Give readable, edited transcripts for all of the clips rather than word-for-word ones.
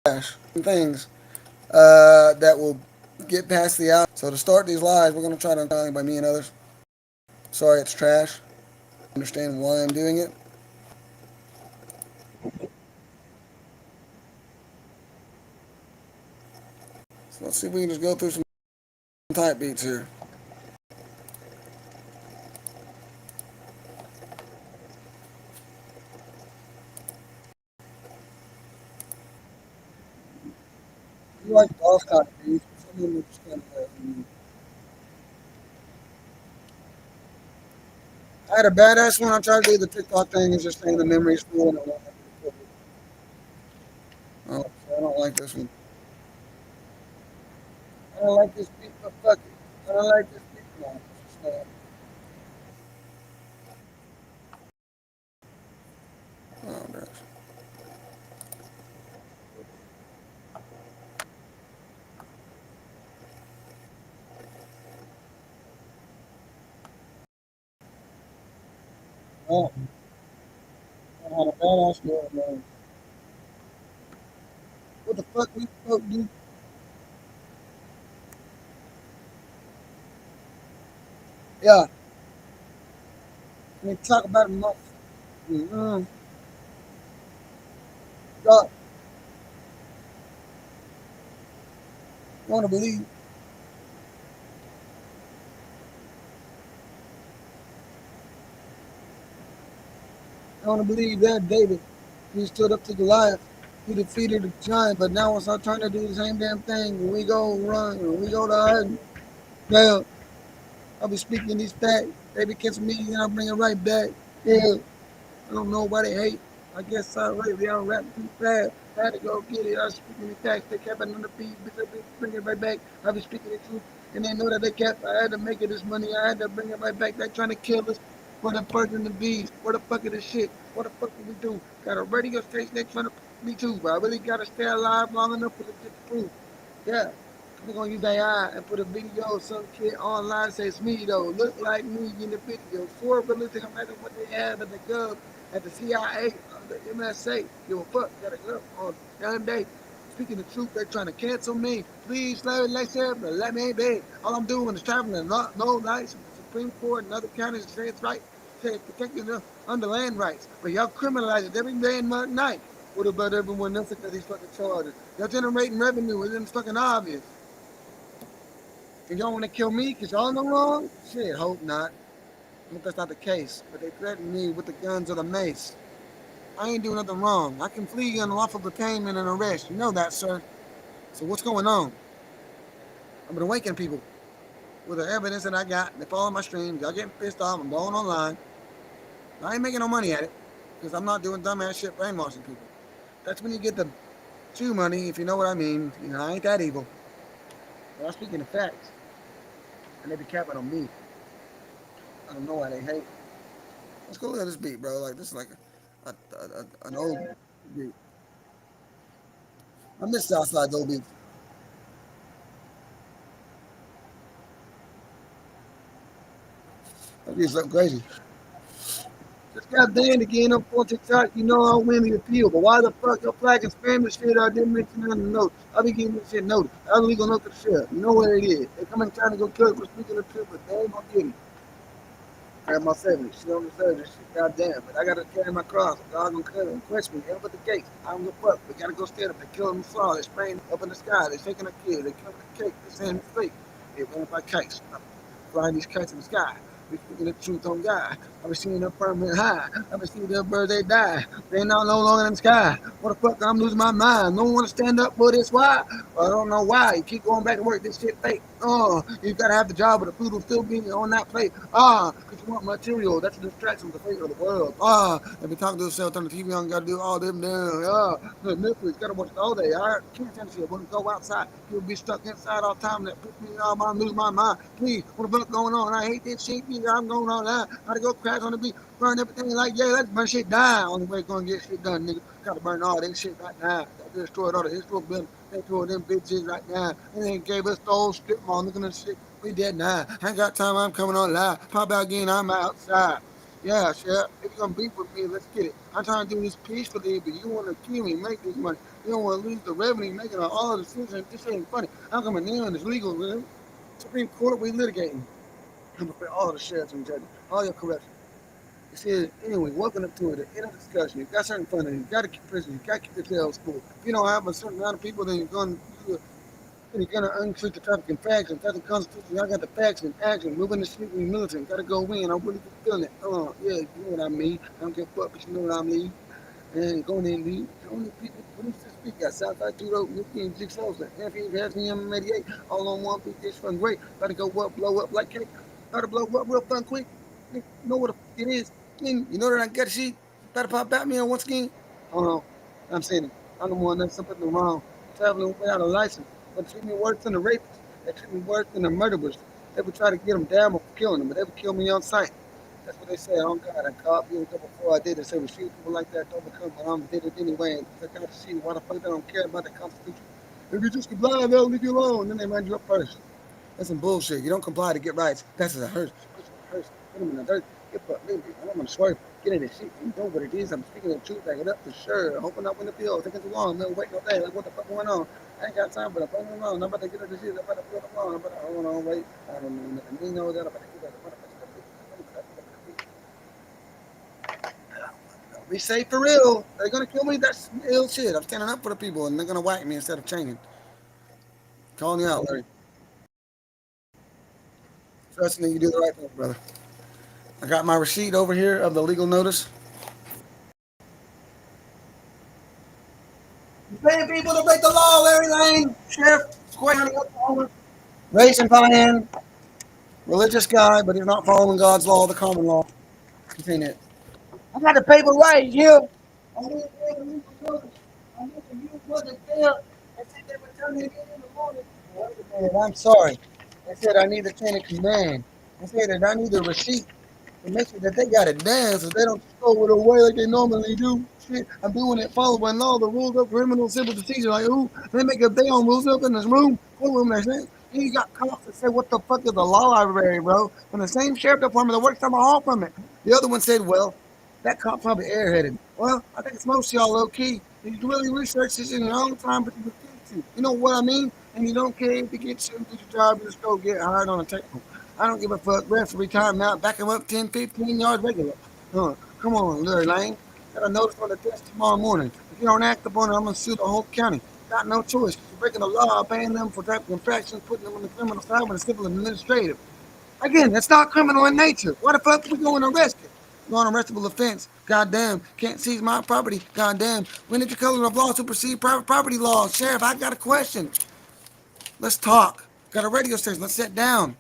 trash things that will get past the out. So to start these lives, we're going to try to by me and others. Sorry, it's trash. Understand why I'm doing it. So let's see if we can just go through some type beats here. You like those kind of beats? Some of them are just kind of. I had a badass one. I tried to do the TikTok thing. It's just saying the memory's full and I won't have to put it. Oh, so I don't like this one. I don't like this beat, but fuck it. I don't like this beat. No, it's just, oh, gosh. Oh, I had a badass one, man. What the fuck we supposed to do? Yeah, we talk about it much. Mm-hmm. God, you want to believe? I want to believe that David, he stood up to Goliath. He defeated the giant, but now it's our turn to do the same damn thing. When we go run, when we go to hide, yeah, I'll be speaking these facts. They be catching me, and I'll bring it right back. Yeah, I don't know why they hate. I guess lately I'm rapping too fast. I had to go get it. I was speaking the facts. They kept it on the beat. Bitch, I be bringing it right back. I be speaking the truth. And they know that they kept. I had to make it this money. I had to bring it right back. They trying to kill us. For the person to be. Where the fuck is this shit? What the fuck did we do? Got a radio station they trying to me too. But I really got to stay alive long enough for the get the proof. Yeah. We're gonna use AI and put a video of some kid online says me though, look like me in the video. For realistic, imagine what they have at the Gov, at the CIA, the MSA. Give a fuck, gotta go on young day. Speaking the truth, they're trying to cancel me. Please, but let me be. All I'm doing is traveling, no license. Supreme Court and other counties say it's right. Say protecting the underland rights. But y'all criminalize it every day and night. What about everyone else that got these fucking charges? Y'all generating revenue, it's fucking obvious. And y'all want to kill me because y'all know wrong? Shit, hope not. I hope that's not the case. But they threatened me with the guns or the mace. I ain't doing nothing wrong. I can flee unlawful detainment and arrest. You know that, sir. So what's going on? I've been awakening people with the evidence that I got. They follow my streams. Y'all getting pissed off. I'm going online. I ain't making no money at it because I'm not doing dumbass shit brainwashing people. That's when you get the chew money, if you know what I mean. You know, I ain't that evil. But I'm speaking the facts. And they be capping on me. I don't know why they hate. Let's go look at this beat, bro. Like this is like an old beat. I miss Southside old beats. That beat's something crazy. Just got banned again up on TikTok. You know I'll win the appeal, but why the fuck your flag and spam the shit? I didn't mention it in the notes. I be getting this shit noted. I legal note to the sheriff. You know what it is. They come in trying to go kill it for speaking the truth, but they ain't gonna get me. I have my 70. She on the surgery. Shit, goddamn. But I gotta carry my cross. God gonna cut and question me. Up at the gates. I don't give a fuck. We gotta go stand up. They killing the saw. They spraying up in the sky. They shaking a kid. They killing the cake. They saying it's fake. They running by kites. Flying these kites in the sky. We speaking the truth on God. I've been seeing them permanent high. I've been seeing them birds they die. They ain't no longer in the sky. What the fuck? I'm losing my mind. No one want to stand up for this. Why? I don't know why. You keep going back to work. This shit fake. Oh, you gotta have the job, but the food will still be on that plate. Because you want material. That's a distraction with the fate of the world. If you talking to yourself, turn the TV on, gotta do all them damn. The Netflix, gotta watch it all day. I can't stand shit. When go outside, you'll be stuck inside all the time. That puts me off. I'm losing my mind. Please, what the fuck going on? I hate this shit. I'm going on. I gotta go crash on the beach, burn everything like, yeah, let's burn shit down. Only way gonna get shit done, nigga. Gotta burn all that shit right now. They destroyed all the historic buildings. They tore them bitches right now. And they gave us the whole strip mall. Look at this shit. We dead now. I ain't got time. I'm coming on live. Pop out again. I'm outside. Yeah, Sheriff, if you're gonna beef with me, let's get it. I'm trying to do this peacefully, but you want to kill me, make this money. You don't want to lose the revenue, making all of the decisions. This ain't funny. I'm coming in on this legal, man. Supreme Court, we litigating. I'm for all the sheriffs and judges, all your corruption. It says, anyway, welcome up to it. The end of discussion. You got certain funding. You got to keep prison. You got to keep the jails full. If you don't have a certain amount of people, then you're gonna unclear the trafficking faction. That's the Constitution. I got the faction action. Moving the street with militant. Gotta go in. I'm really feeling it. Yeah, you know what I mean. I don't give a fuck, but you know what I mean. And going in, the only people police to speak at Southside 2 Road, Nuki and Jigsaw, Anthony has me M88, all on one beat, this fun great. About to go up, blow up like cake. About to blow up real fun quick. You know what it is. You know that I got shit. About to pop at me on one skin. Hold on. I'm saying it. I'm the one that's something wrong. Traveling without a license. But treat me worse than the rapists. They treat me worse than the murderers. They would try to get them down for killing them, but they would kill me on sight. That's what they say. Oh God, I caught you before I did it. Say we treat people like that don't become, but I did it anyway. And I got to see why the fuck they don't care about the Constitution. If you just comply, they'll leave you alone. Then they run you up first. That's some bullshit. You don't comply to get rights. That's a hearse. Put them in the dirt. Get fucked. I'm gonna swerve. Get in this shit. You know what it is. I'm speaking the truth. Back it up for sure. Hoping I win the bill. Taking too long. No wait no day. Like what the fuck going on? I ain't got time for the fuck going on. I'm about to get up this shit. I'm about to put them on. I'm about to hold on. Wait. I don't know nothing. You know that. I'm about to get that. Be safe for real. They're gonna kill me. That's ill shit. I'm standing up for the people, and they're gonna whack me instead of changing. Calling you out, Larry. Trust me, you do the right thing, brother. I got my receipt over here of the legal notice. You paying people to break the law, Larry Lane, Sheriff, Square County, Oklahoma. Race and Pan, religious guy, but he's not following God's law, the common law. You seen it. I got the paper right here. I need to legal notice. I need to use what it's there. They said they would turn it in the morning. I'm sorry. They said I need the chain of command. They said that I need the receipt to make sure that they got it down so they don't just throw it away like they normally do. Shit, I'm doing it following all the rules of criminal civil procedure. Like, ooh, they make up their own rules up in this room, courtroom, they say. And you got cops that say, what the fuck is the law library, bro? From the same sheriff department that works down the hall from it. The other one said, well, that cop probably airheaded. Well, I think it's most of y'all low key. You can really research this in your own time, but you refuse to. You know what I mean? And you don't care if you get sued, do your job, you just go get hired on a technical. I don't give a fuck. Referee timeout. Back him up 10, 15 yards regular. Come on, Larry Lane. Got a notice on the desk tomorrow morning. If you don't act upon it, I'm going to sue the whole county. Got no choice. You're breaking the law, paying them for traffic infractions, putting them on the criminal side when it's civil and administrative. Again, that's not criminal in nature. Why the fuck we going arrested? You're on arrestable offense. Goddamn. Can't seize my property. Goddamn. When did the color of law supersede private property laws? Sheriff, I got a question. Let's talk. Got a radio station. Let's sit down.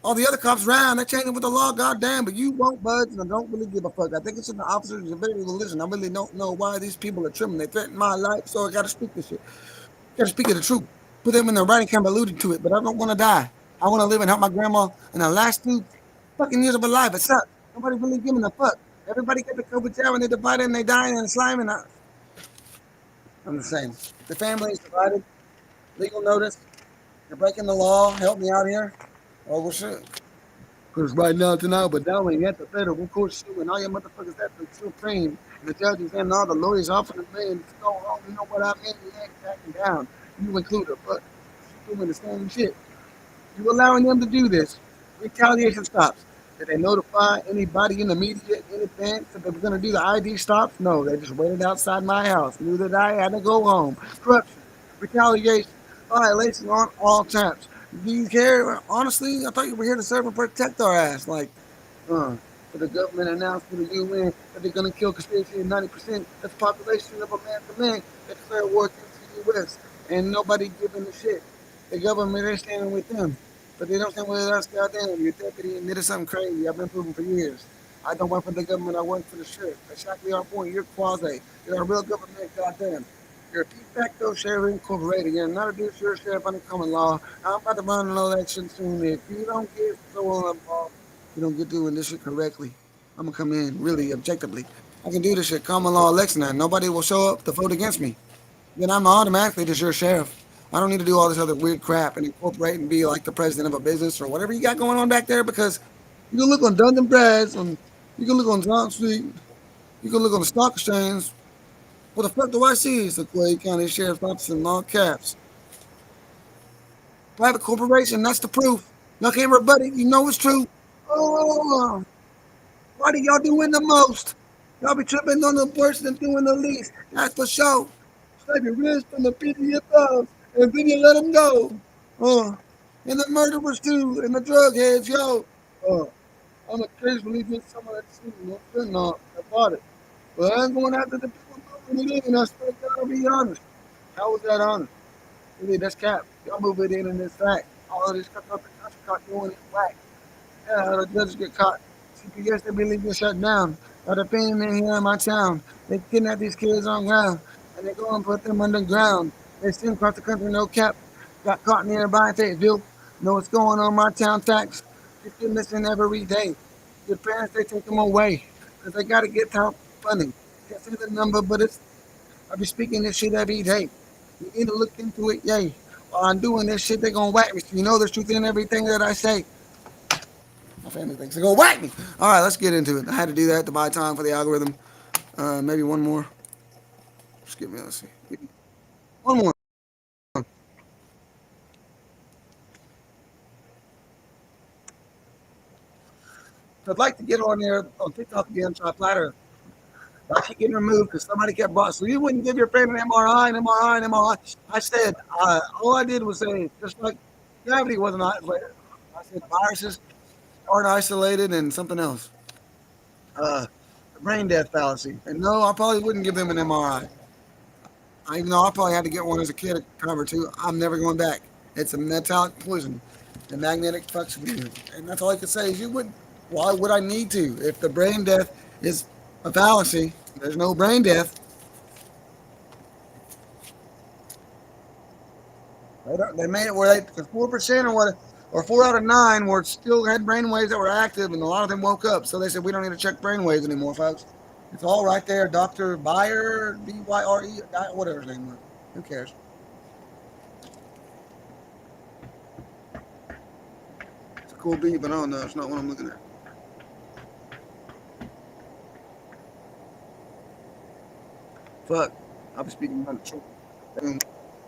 All the other cops around, they're changing with the law, goddamn, but you won't budge, and I don't really give a fuck. I think it's in the officers are very listen. I really don't know why these people are trimming. They threaten my life, so I gotta speak this shit. Gotta speak of the truth. Put them in the writing camera alluding to it, but I don't wanna die. I wanna live and help my grandma in the last 2 fucking years of her life. It sucks. Nobody really giving a fuck. Everybody get the COVID jab and they divided and they dying and slime and I'm the same. The family is divided. Legal notice. You're breaking the law. Help me out here. Oh, well, shit. Because right now, tonight, but down when you at the federal court suing all your motherfuckers at the Supreme, and the judges and all the lawyers offering the man to go home, you know what I mean? You ain't backing down. You included, but you doing the same shit. You allowing them to do this. Retaliation stops. Did they notify anybody in the media in advance that they were going to do the ID stops? No, they just waited outside my house. Knew that I had to go home. Corruption, retaliation, violation on all times. Do you care? Honestly, I thought you were here to serve and protect our ass. Like, for the government announced for the UN that they're going to kill conspiracy in 90%. That's the population of a man for man. They declare war against the U.S. And nobody giving a shit. The government is standing with them. But they don't stand with us, goddamn. Your deputy admitted something crazy. I've been proving for years. I don't work for the government, I work for the sheriff. Exactly our point. You're quasi. You're a real government, goddamn. You're a de facto sheriff incorporated. You're not a de jure sheriff under common law. I'm about to run an election soon. If you don't get so involved, you don't get doing this shit correctly. I'm gonna come in really objectively. I can do this shit common law election and nobody will show up to vote against me. Then I'm automatically just your sheriff. I don't need to do all this other weird crap and incorporate and be like the president of a business or whatever you got going on back there because You can look on Dun& and Brad's, you can look on John Street, you can look on the stock exchange. What the fuck do I see? It's the Clay County Sheriff's Office in all caps. Private corporation, that's the proof. Y'all can't rebut it. You know it's true. Oh, why do y'all doing the most? Y'all be tripping on the person and doing the least. That's for sure. Save your wrist from the pit of your thumbs, and then you let them go. And the murderers too, and the drug heads, yo. Uh, I'm occasionally get some of that shit, no fentanyl. I bought it. But I ain't going after the people moving it in. I swear to God, I'll be honest. How was that honest? Really, that's cap. Y'all move it in and it's fact. All of this stuff up the country caught doing it whack. Yeah, the judges get caught. CPS, they been leaving shut down. Got a pain in here in my town. They kidnap these kids on ground. And they go and put them underground. They send across the country, no cap. Got caught nearby Fayetteville. Know what's going on in my town facts. People missing every day. Your parents, they take them away. Because they got to get top funding. Can't say the number, but it's, I be speaking this shit every day. You need to look into it, yay. While I'm doing this shit, they gonna whack me. So you know there's truth in everything that I say. My family thinks they go whack me. All right, let's get into it. I had to do that to buy time for the algorithm. Maybe one more. Just give me, let's see. One more. I'd like to get on there on TikTok again, so I platter. I keep getting removed because somebody kept brought. So you wouldn't give your friend an MRI, an MRI, an MRI. I said, all I did was say, just like gravity wasn't isolated. I said viruses aren't isolated and something else. Uh, Brain death fallacy. And no, I probably wouldn't give them an MRI. Even though I probably had to get one as a kid at cover too. I'm never going back. It's a metallic poison. The magnetic fucks with you. And that's all I could say is you would why would I need to? If the brain death is a fallacy, there's no brain death. They made it where they 4% or what or 4 out of 9 were still had brain waves that were active and a lot of them woke up. So they said we don't need to check brain waves anymore, folks. It's all right there. Dr. Byer, Byre, whatever his name was. Who cares? It's a cool beat, but I don't know. It's not what I'm looking at. Fuck. I'll be speaking about the truth.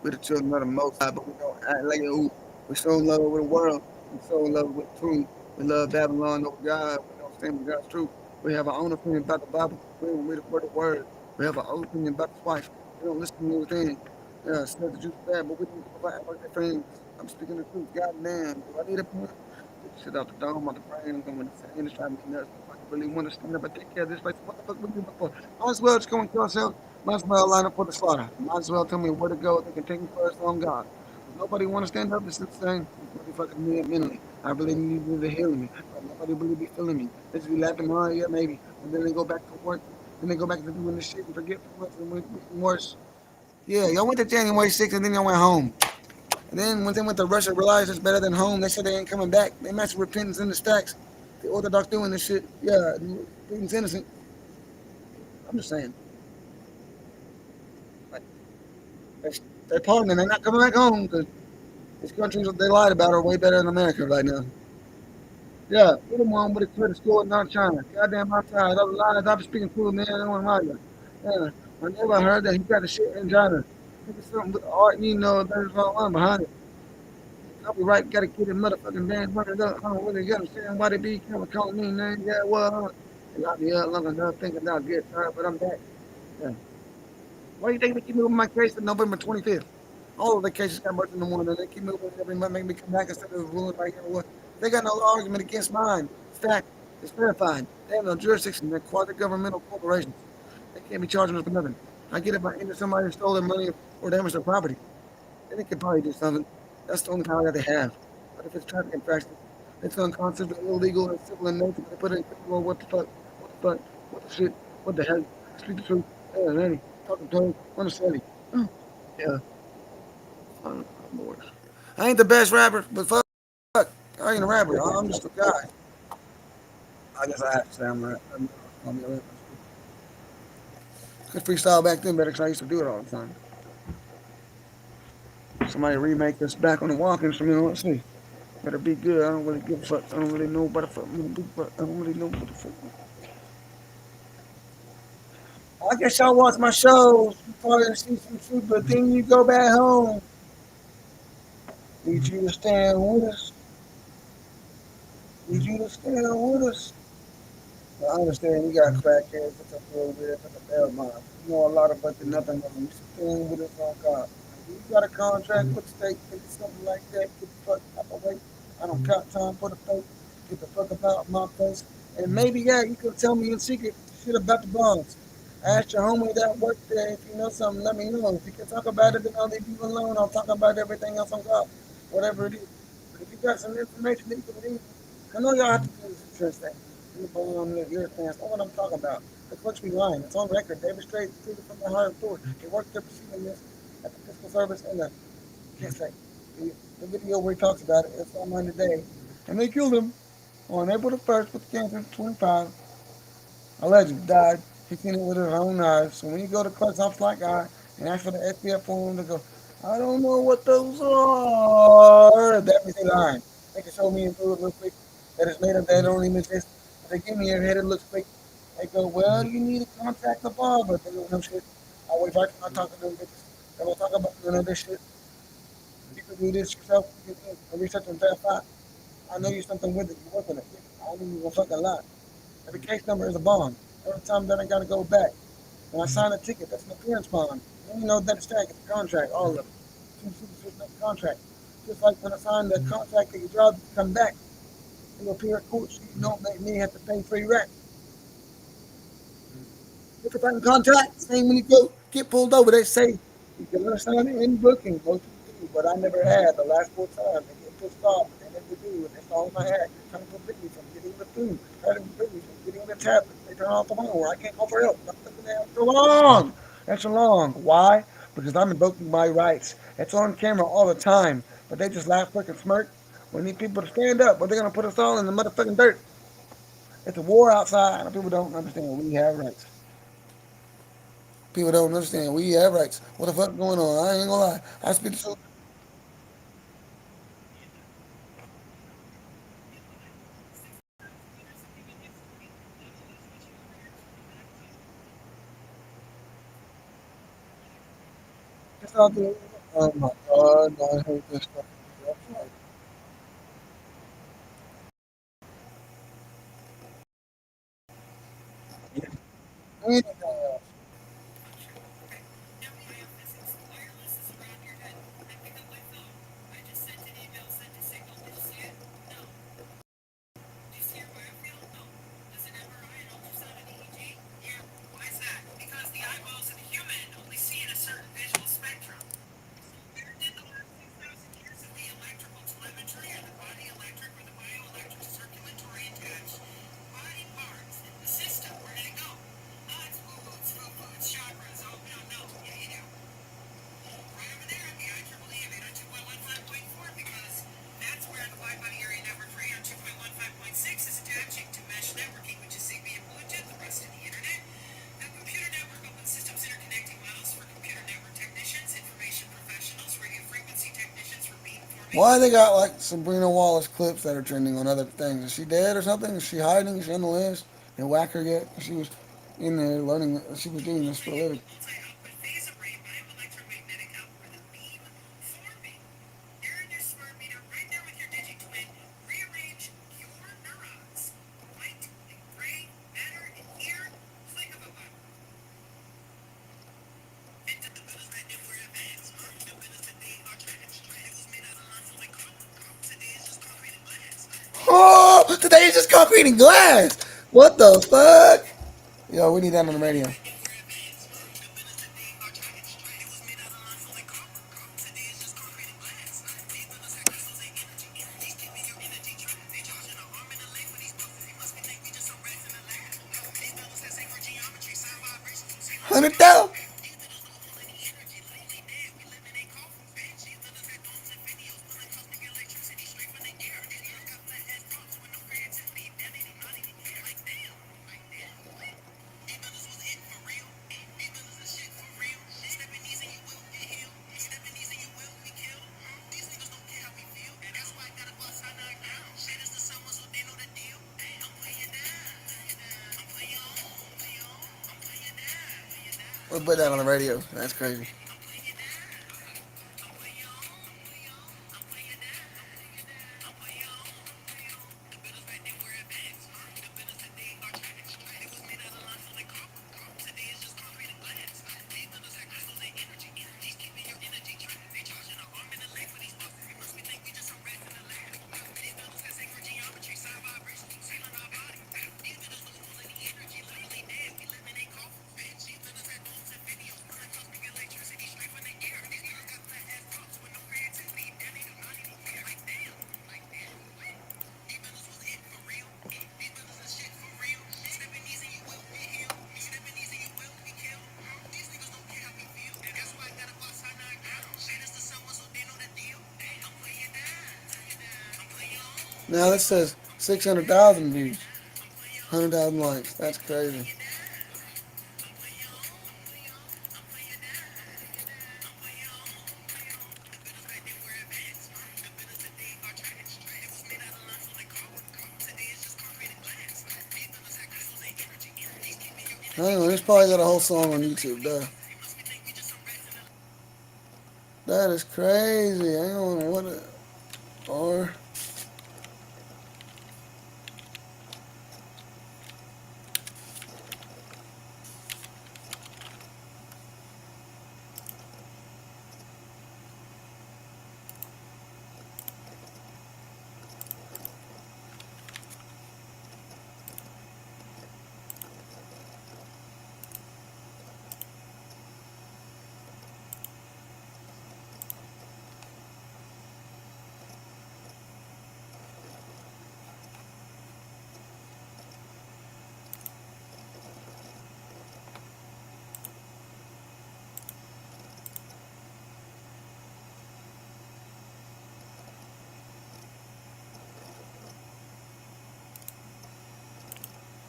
We're the children of the Most High, but we don't act like it. We're so in love with the world. We're so in love with truth. We love Babylon over God. We don't stand with God's truth. We have our own opinion about the Bible. We don't read the word. We have our own opinion about his wife. We don't listen to anything. Yeah, it's not the truth bad, but we don't give a about their friends. I'm speaking the truth. God damn. Do I need a point? Shit out the dome, out the brain. I'm going to say, it's driving me nuts. I really want to stand up and take care of this place. What the fuck we doing before? Might as well just go and kill ourselves. Might as well line up for the slaughter. Might as well tell me where to go. They can take me first on God. Nobody want to stand up. This is the same. Nobody fucking me up mentally. I really need you to heal me. But nobody really be feeling me. They just be laughing, oh yeah, maybe. And then they go back to work. Then they go back to doing this shit and forget what's worse. Yeah, y'all went to January 6th and then y'all went home. And then when they went to Russia, realized it's better than home. They said they ain't coming back. They matched repentance in the stacks. The Orthodox doing this shit. Yeah, Putin's innocent. I'm just saying. Like, they're pardoning. They're not coming back home because these countries that they lied about are way better than America right now. Yeah, put them on with a credit score, not China. Goddamn, I'm tired. Other lies. I'm speaking through, man. I don't want to lie to you. Yeah, I never heard that he got the shit in China. Think it's something with the art, you know, there's no one behind it. Copyright got to get it motherfucking band running up. I don't really understand why they be calling me names. Yeah, well, they got me up long enough thinking I'll get tired, but I'm back. Yeah. Why do you think they keep moving my case to November 25th? All of the cases got merged into one, and they keep moving every month, make me come back instead of ruling right here. What? They got no argument against mine. It's fact. It's verified. They have no jurisdiction. They're quasi-governmental corporations. They can't be charging us for nothing. I get it by into somebody who stole their money or damaged their property. Then they could probably do something. That's the only power that they have. But if it's traffic infraction, it's unconstitutional, illegal, and civil in nature. They put it in criminal. What the fuck? What the fuck? What the shit? What the hell? Speak the truth. Yeah, Randy. Talking to him. Understand. Yeah. I'm bored. I ain't the best rapper, but fuck, I ain't a rapper. I'm just a guy. I guess I have to say I'm a rapper. I'm a rapper. Could freestyle back then better because I used to do it all the time. Somebody remake this back on the walk instrument. Let's see. Better be good. I don't really give a fuck. I don't really know what the fuck I'm gonna do, but I don't really know what the fuck. I guess y'all watch my shows. You probably see some food, but then you go back home. Need you to stand with us. Need you to stand with us. I understand you got crackheads that took over there, took a bell mine. You know a lot about the nothing of them. You stand with us on God. If you got a contract with the state, get something like that, get the fuck out the way. I don't got time for the fake. Get the fuck about my face. And maybe, yeah, you could tell me in secret shit about the bonds. Ask your homie that worked there. If you know something, let me know. If you can talk about it, then I'll leave you alone. I'll talk about everything else on God. Whatever it is. But if you got some information that you can leave, I know y'all have to do this insurance thing. You belong on your stance. That's what I'm talking about. That's what you lying. It's on record. David Straight tweeted from the higher authority. He worked there pursuing this at the fiscal service and the can't say the video where he talks about it. It's online today. And they killed him on April the 1st with cancer, 25. Allegedly died. He seen it with his own eyes. So when you go to clerk's office like I and ask for the SPF form, they go, I don't know what those are. That means they lying. They can show me and do it real quick that it's made up that don't even exist. If they give me a head, it looks fake. They go, well, you need to contact the barber. They don't know shit. I wait right till I talk to them bitches. They will talk about none of this shit. You can do this yourself. You can research and verify. I know you're something with it. You're working it. I don't even fucking lie. Every case number is a bond. Every time that I gotta go back. When I sign a ticket, that's an appearance bond. And you know that it's tag, it's a contract, all of it. Two superficial contract. Just like when I sign the contract that your job to come back, you appear at court, so you don't make me have to pay free rent. Look at that contract, same when you go get pulled over, they say you can sign it in booking, most people do, but I never had the last 4 times. They get pissed off, but they never do, and that's all my act. They're trying to prevent me from getting the food, trying to prevent me from getting the tablet. They turn off the phone where I can't call for help. That's extra long. Extra long. Why? Because I'm invoking my rights. It's on camera all the time, but they just laugh, fucking smirk. We need people to stand up, but they're gonna put us all in the motherfucking dirt. It's a war outside, and people don't understand we have rights. People don't understand. We have rights. What the fuck going on? I ain't gonna lie. I speak the truth. It's out there. Oh my god, I hate this stuff. That's right. Anything else. Why they got like Sabrina Wallace clips that are trending on other things? Is she dead or something? Is she hiding? Is she on the list? They whack her yet? She was in there learning. She was doing this for a living. Oh, today is just concrete and glass. What the fuck? Yo, we need that on the radio. $100,000. We'll put that on the radio. That's crazy. Now this says 600,000 views, 100,000 likes. That's crazy. Hang on, it's probably got a whole song on YouTube, duh. That is crazy. Hang on, what a, or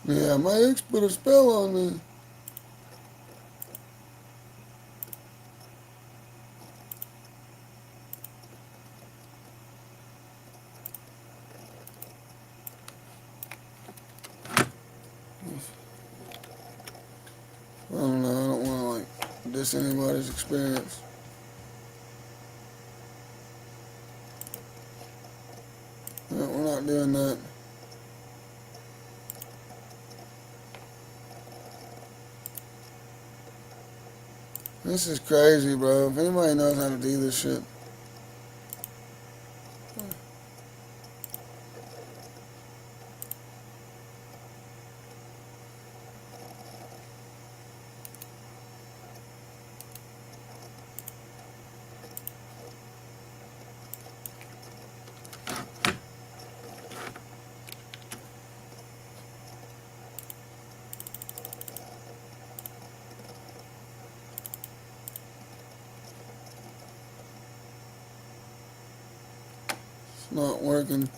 yeah, my ex put a spell on me. I don't know. I don't want to like diss anybody's experience. No, we're not doing that. This is crazy, bro. If anybody knows how to do this shit. It's not working.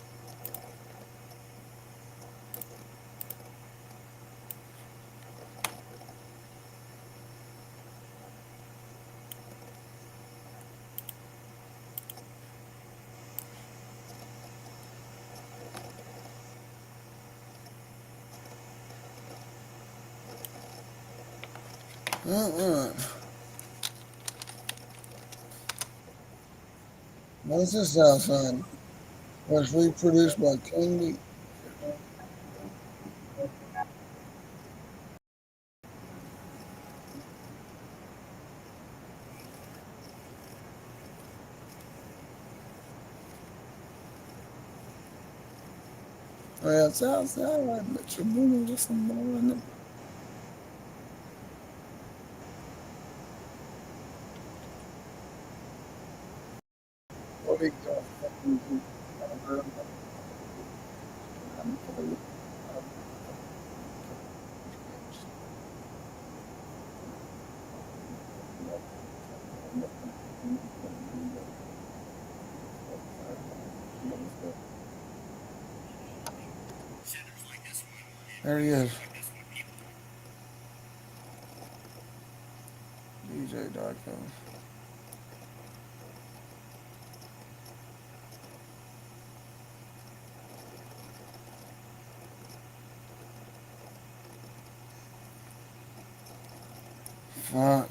Alright. What's this outside? Was reproduced by Candy. Oh, yeah, it's outside, but you're moving just some more in it. What are you doing? There he is. DJ.com. Fuck.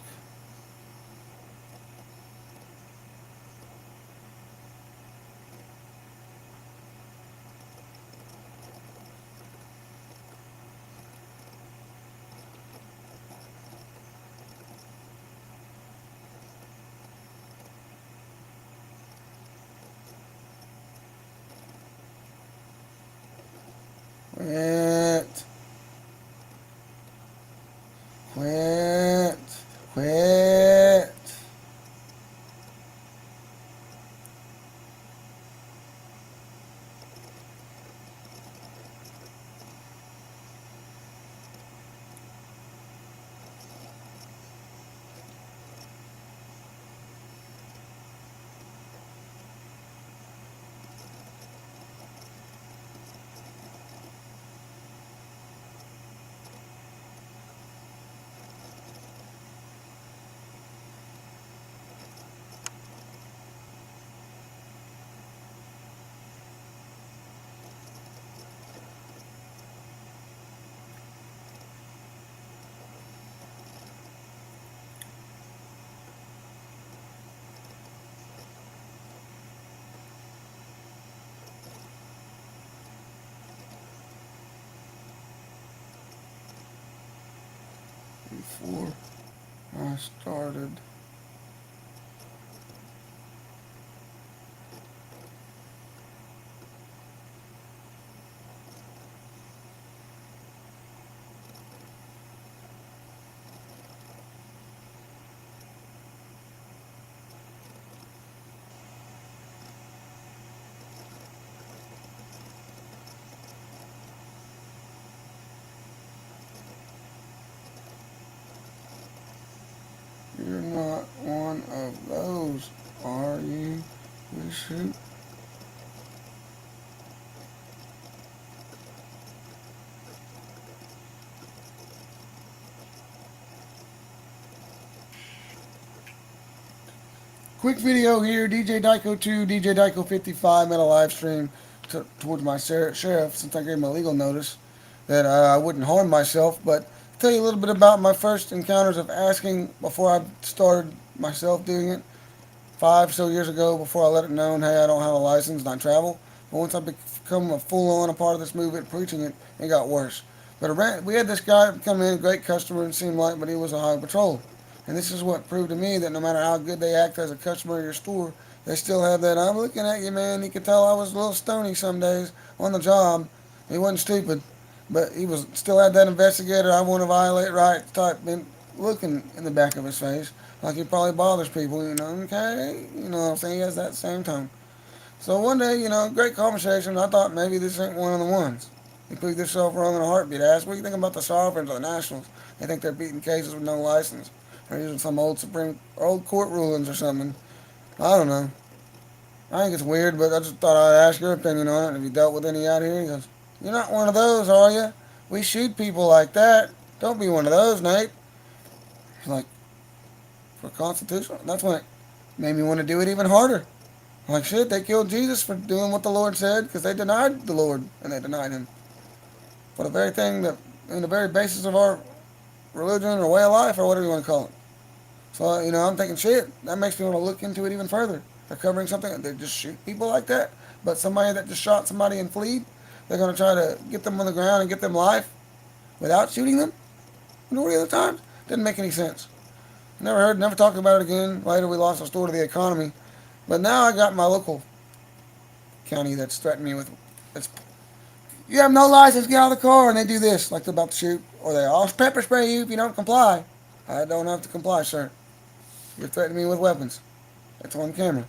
Quit. Quit. Quit. Before I started. You're not one of those, are you? We shoot. Quick video here. DJ Dyko 2, DJ Dyko 55 made a live stream towards my sheriff since I gave him a legal notice that I wouldn't harm myself. But I'll tell you a little bit about my first encounters of asking before I started myself doing it. 5 years ago, before I let it known, hey, I don't have a license and I travel. But once I become a full-on a part of this movement, preaching it, it got worse. But we had this guy come in, great customer, it seemed like, but he was a highway patrol. And this is what proved to me that no matter how good they act as a customer at your store, they still have that, I'm looking at you, man. He could tell I was a little stony some days on the job. He wasn't stupid, but he was still had that investigator, I want to violate rights type looking in the back of his face. Like he probably bothers people, okay? You know what I'm saying? He has that same tone. So one day, great conversation. I thought maybe this ain't one of the ones. He proved himself wrong in a heartbeat. I asked, what do you think about the Sovereigns or the Nationals? They think they're beating cases with no license. They're using some old court rulings or something. I don't know. I think it's weird, but I just thought I'd ask your opinion on it. Have you dealt with any out here? He goes, you're not one of those, are you? We shoot people like that. Don't be one of those, Nate. He's like, for constitutional? That's when it made me want to do it even harder. Like shit, they killed Jesus for doing what the Lord said because they denied the Lord and they denied Him for the very thing that, in the very basis of our religion or way of life or whatever you want to call it. So I'm thinking shit. That makes me want to look into it even further. They're covering something. They just shoot people like that, but somebody that just shot somebody and fled, they're gonna try to get them on the ground and get them life without shooting them. Majority of the times, didn't make any sense. Never talked about it again. Later, we lost our store to the economy. But now I got my local county that's threatened me with, it's, you have no license, get out of the car, and they do this, like they're about to shoot, or I'll pepper spray you if you don't comply. I don't have to comply, sir. You're threatening me with weapons. It's on camera.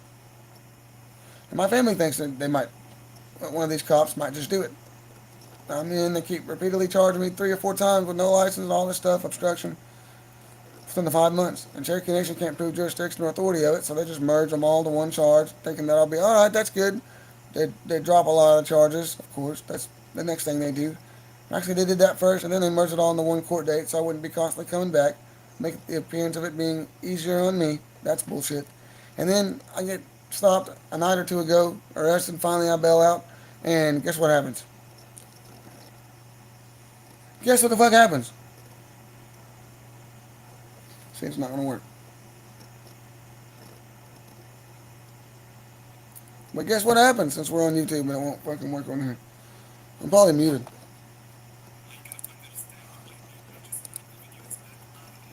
And my family thinks that one of these cops might just do it. I mean, they keep repeatedly charging me 3 or 4 times with no license and all this stuff, obstruction, within the 5 months. And Cherokee Nation can't prove jurisdiction or authority of it, so they just merge them all to one charge, thinking that I'll be, all right, that's good. They drop a lot of charges, of course. That's the next thing they do. Actually, they did that first, and then they merged it all into one court date, so I wouldn't be constantly coming back, make the appearance of it being easier on me. That's bullshit. And then I get stopped a night or two ago, arrested, finally I bail out, and guess what happens? Guess what the fuck happens? See, it's not going to work. But guess what happens since we're on YouTube and it won't fucking work on here? I'm probably muted.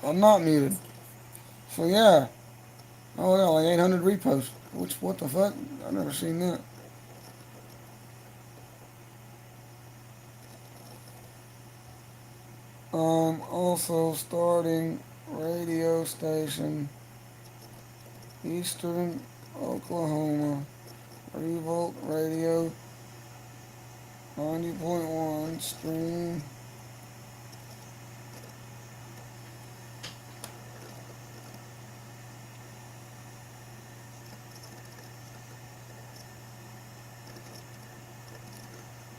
I'm not muted. So yeah. Oh yeah, like 800 reposts. Which, what the fuck? I've never seen that. Also starting radio station, Eastern Oklahoma, Revolt Radio, 90.1 stream.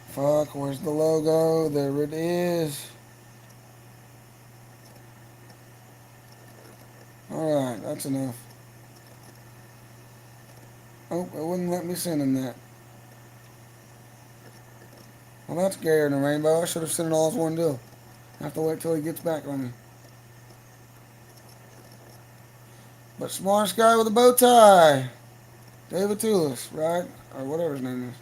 Fuck, where's the logo? There it is. Alright, that's enough. Oh, it wouldn't let me send him that. Well, that's gayer than a rainbow. I should have sent it all as one deal. I have to wait till he gets back on me. But smartest guy with a bow tie. David Toulis, right? Or whatever his name is.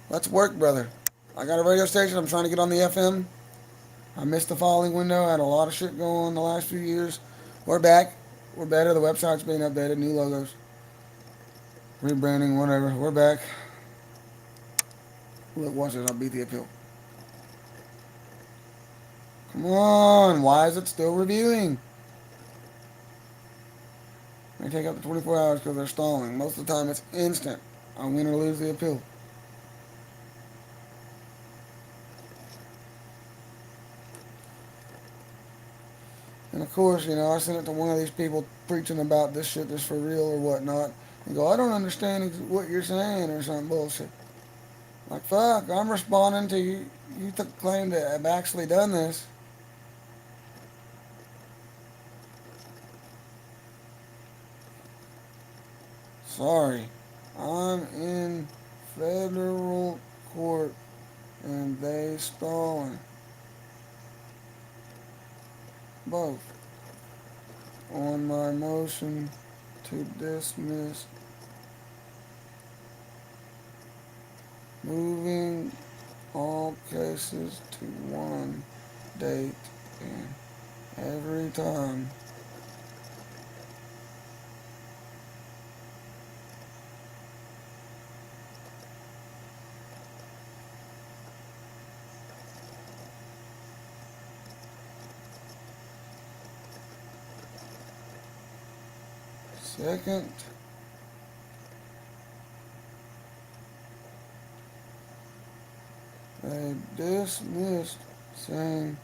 Let's work, brother. I got a radio station. I'm trying to get on the FM. I missed the filing window. I had a lot of shit going on the last few years. We're back. We're better. The website's being updated. New logos. Rebranding, whatever. We're back. Look, watch this. I'll beat the appeal. Come on. Why is it still reviewing? They take up to 24 hours because they're stalling. Most of the time, it's instant. I win or lose the appeal. And of course, you know, I sent it to one of these people preaching about this shit is for real or whatnot. And go, I don't understand what you're saying or some bullshit. Like, fuck, I'm responding to you. You claim to have actually done this. Sorry. I'm in federal court and they stalling. Both. On my motion to dismiss. Moving all cases to one date and every time. Second, they dismissed saying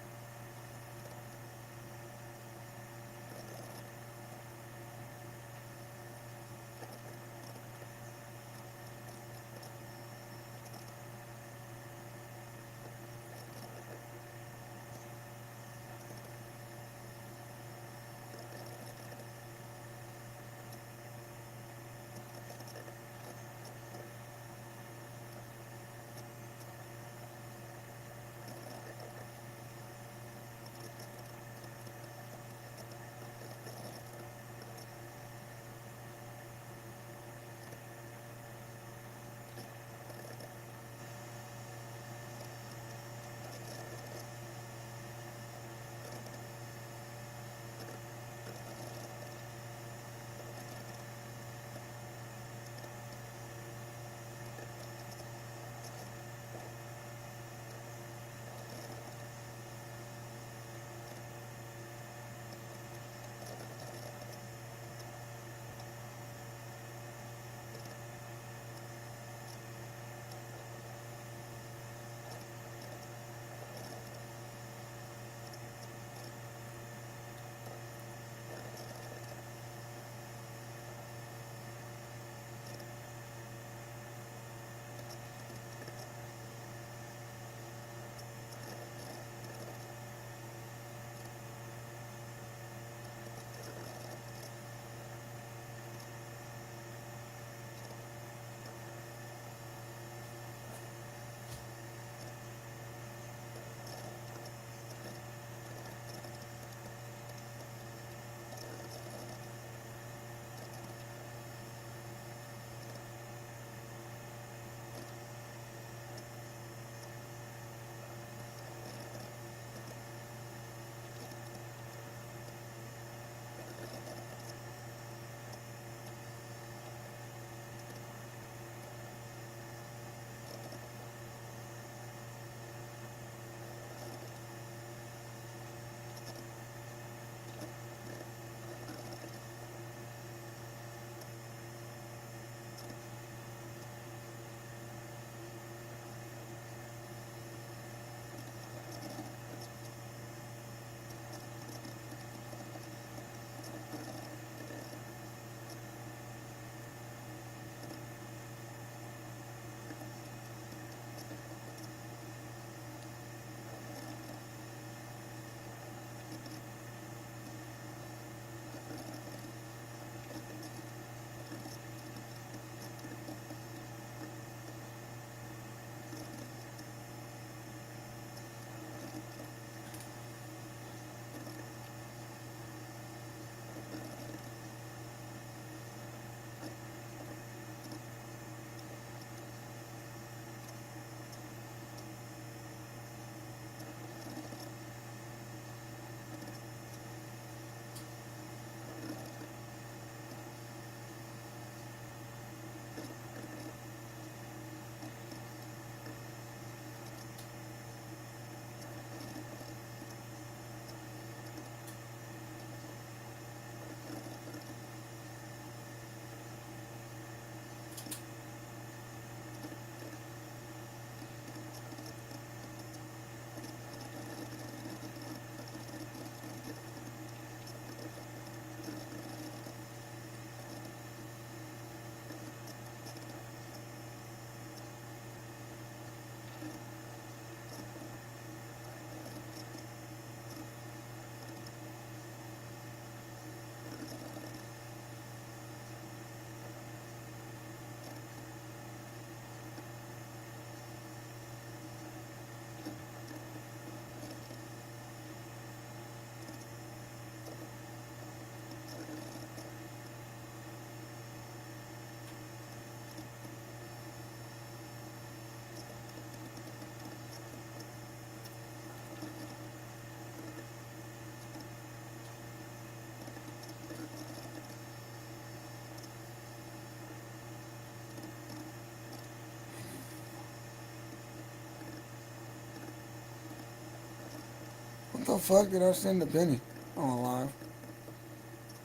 the fuck did I send to Penny? Oh, live.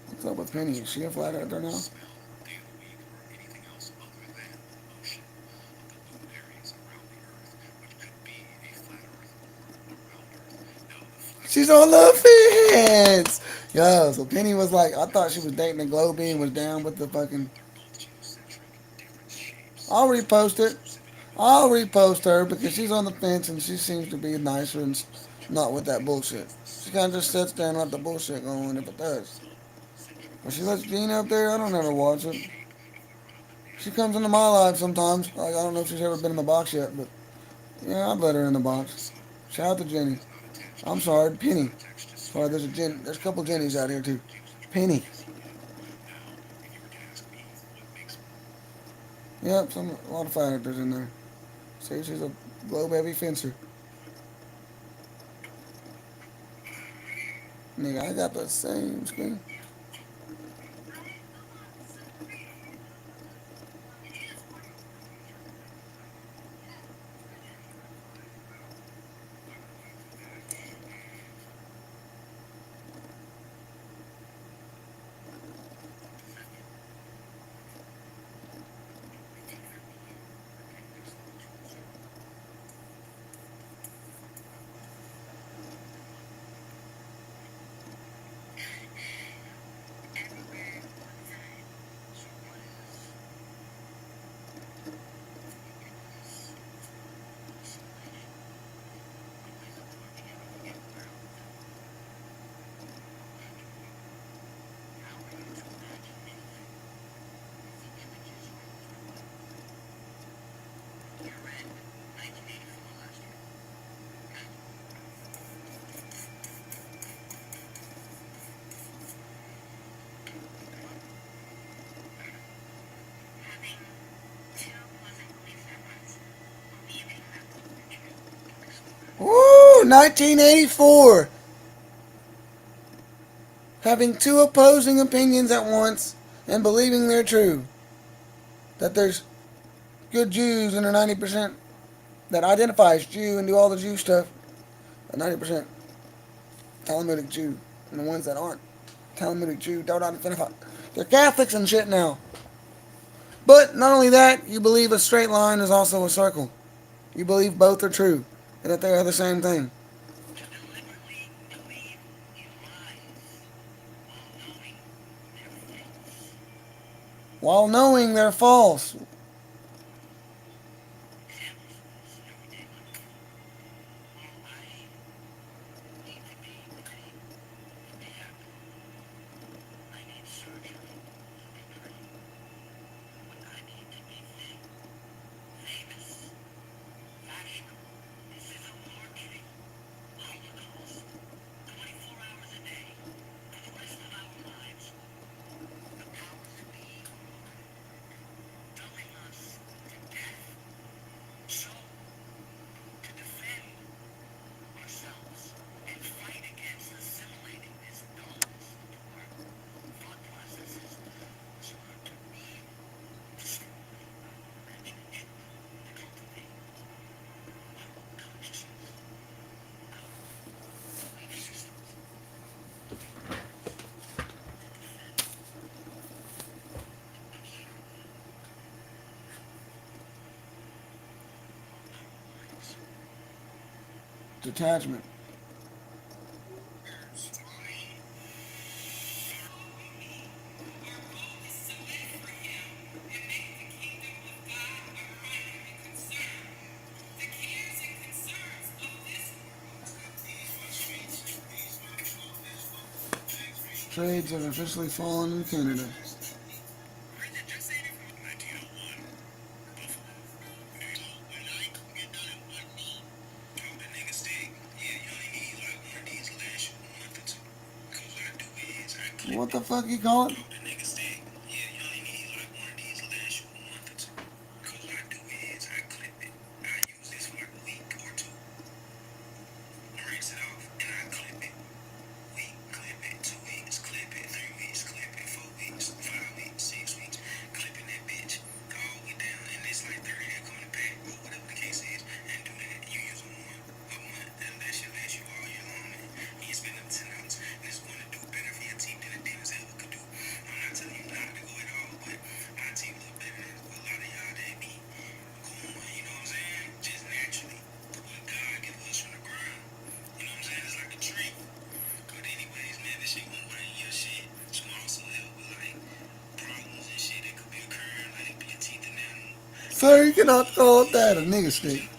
What's up with Penny? Is she a flat earther now? She's on the fence! Yo, so Penny was like, I thought she was dating a glow beam, was down with the fucking... I'll repost it. I'll repost her because she's on the fence and she seems to be nicer and not with that bullshit. She kind of just sits there and let the bullshit go on if it does. But she lets Gina up there, I don't ever watch it. She comes into my life sometimes. Like, I don't know if she's ever been in the box yet, but yeah, I'd let her in the box. Shout out to Jenny. I'm sorry, Penny. Sorry, there's a couple Jennies out here too. Penny. Yep, a lot of fire actors in there. See, she's a globe heavy fencer. Nigga, I got the same screen. Woo! 1984! Having two opposing opinions at once and believing they're true. That there's good Jews and a 90% that identify as Jew and do all the Jew stuff. A 90% Talmudic Jew. And the ones that aren't Talmudic Jew don't identify. They're Catholics and shit now. But not only that, you believe a straight line is also a circle. You believe both are true and that they are the same thing. While knowing they're false. Detachment. Trades have officially fallen in Canada. What the fuck you call it? Sir, you cannot call that a nigga stick.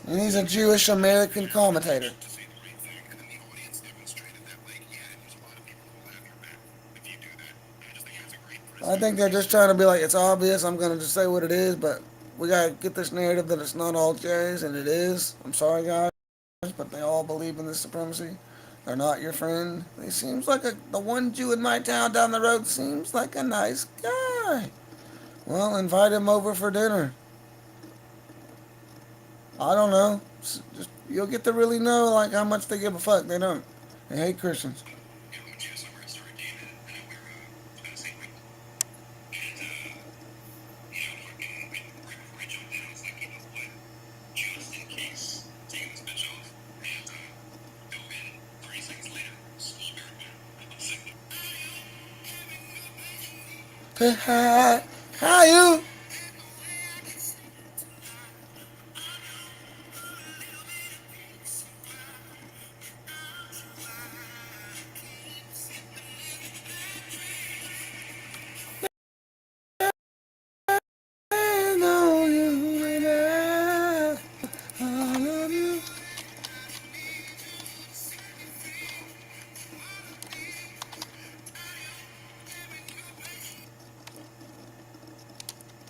And he's a Jewish American commentator. I think they're just trying to be like, it's obvious, I'm going to just say what it is, but we got to get this narrative that it's not all Jays, and it is. I'm sorry, guys, but they all believe in this supremacy. They're not your friend. He seems like the one Jew in my town down the road seems like a nice guy. Well, invite him over for dinner. I don't know. Just, you'll get to really know like how much they give a fuck. They don't. They hate Christians. Hi, hi, you. I know you and I love you.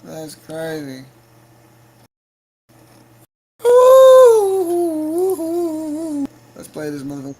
That's crazy. Ooh. Let's play this motherfucker.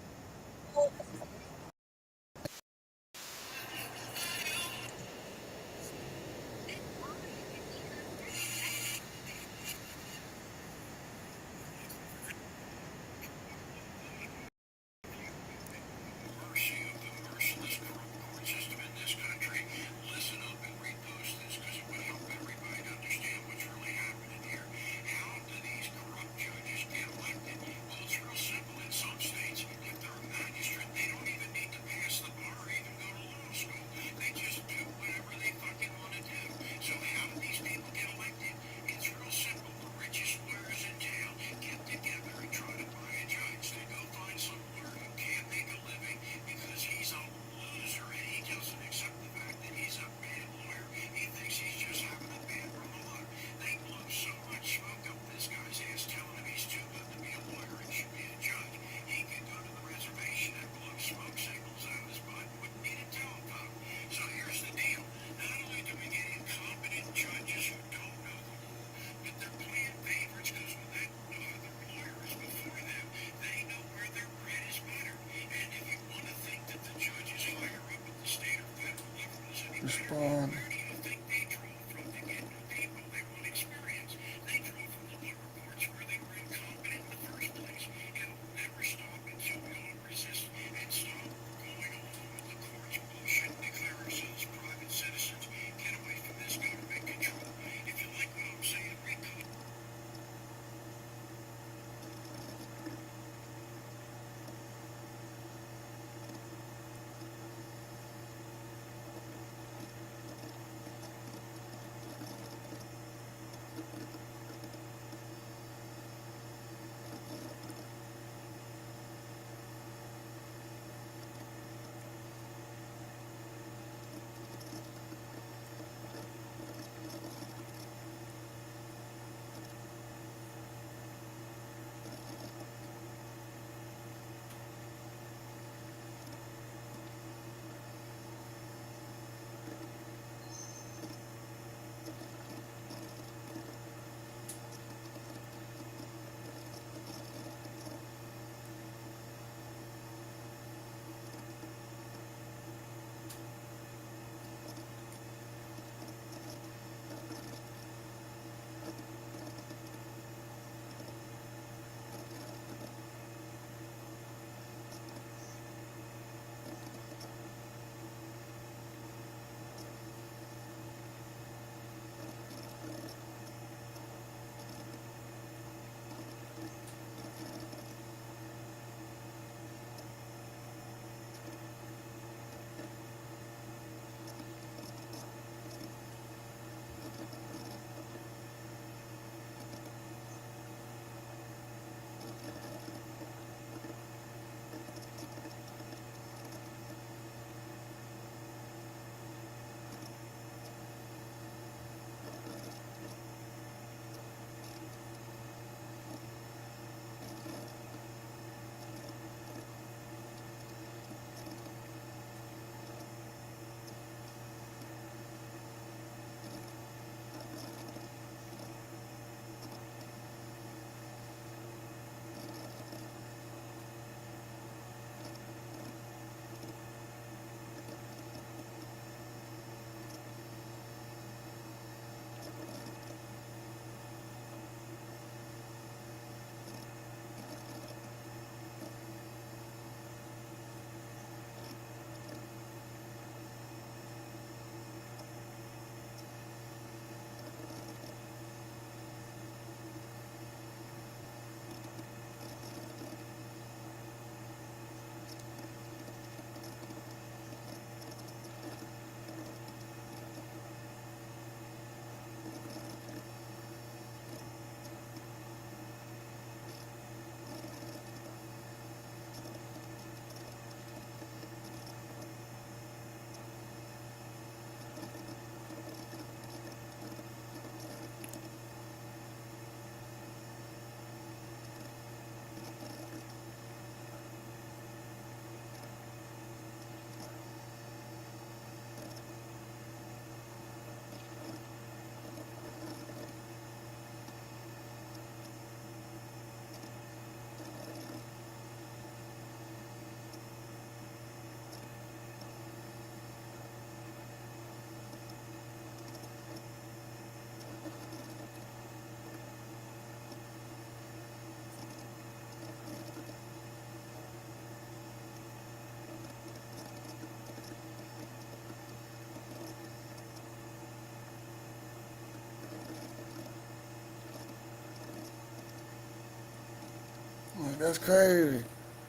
Like, that's crazy.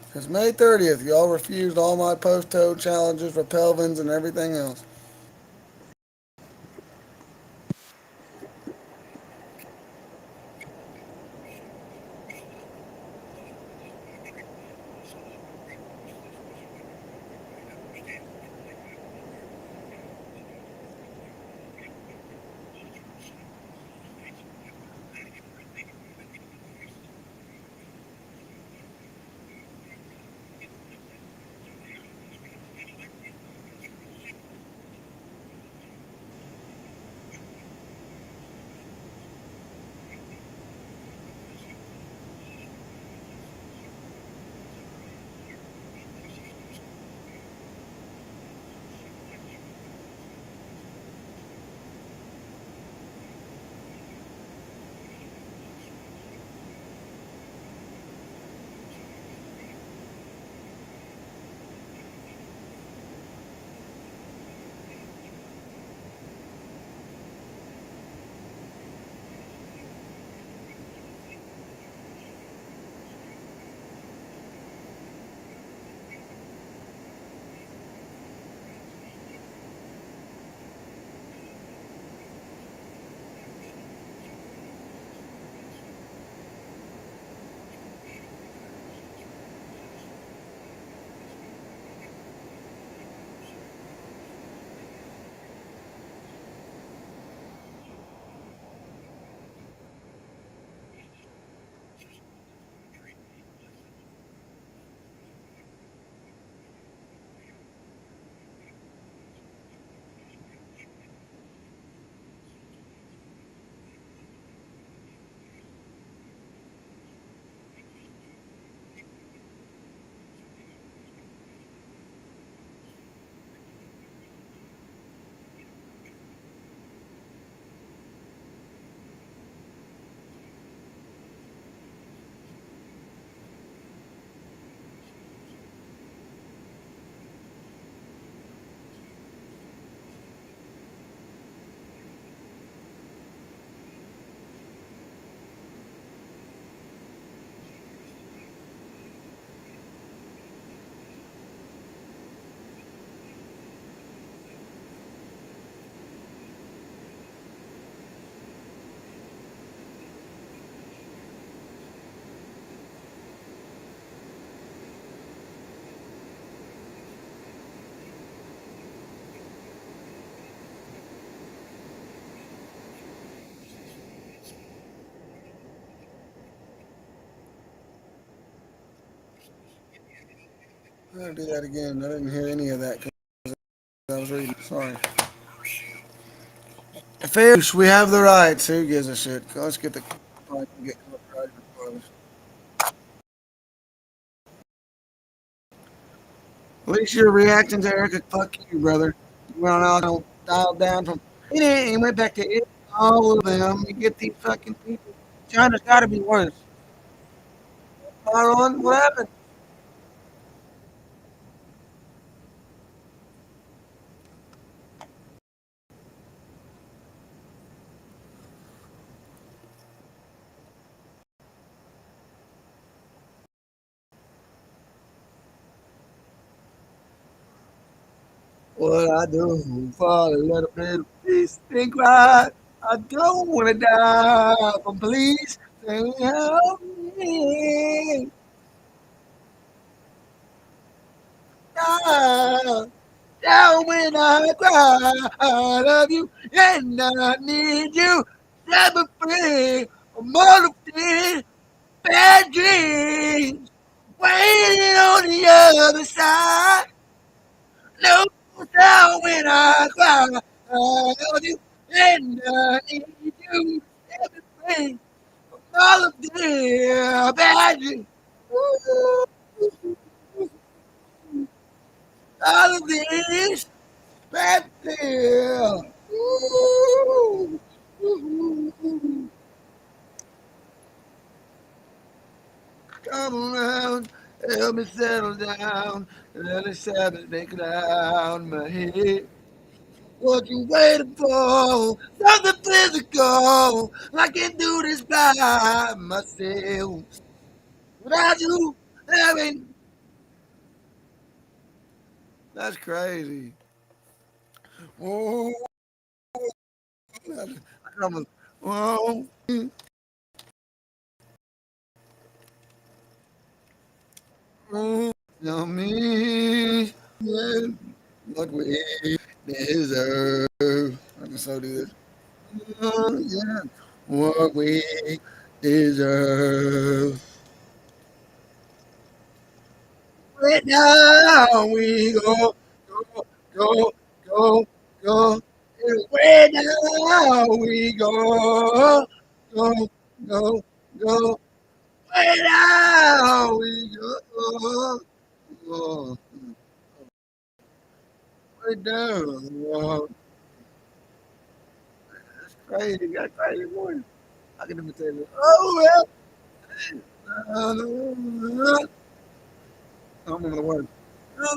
Because May 30th, y'all refused all my post-toe challenges for Pelvins and everything else. I'm going to do that again. I didn't hear any of that because I was reading. Sorry. Fish, we have the rights. Who gives a shit? Let's get the. Get At least you're reacting to Erica. Fuck you, brother. You went on out, dialed down from. He went back to it. All of them. You get these fucking people. China's got to be worse. Myron, what happened? What I do for a little bit of peace and quiet. I don't want to die from police. Say help me. Die. Down when I cry, I love you and I need you. Set me free from all of these bad dreams. Waiting on the other side. No down when I cry, I love you and I need you. Set me free from all of these bad dreams. Ooh, all of these bad dreams. Ooh, ooh, ooh. Come around, help me settle down. Let the Sabbath make it down my head. What you waiting for? Something physical. I can do this by myself. Without you having. That's crazy. Oh, I almost. Oh, oh, tell me what we deserve. I can so do this. Oh, yeah, what we deserve. Right now we go, go, go, go, go. And way now we go, go, go, go. Way now we go, go. Way down. Wow. That's crazy. You got a crazy morning. I can imitate it. Oh, well. I don't remember the word. Oh,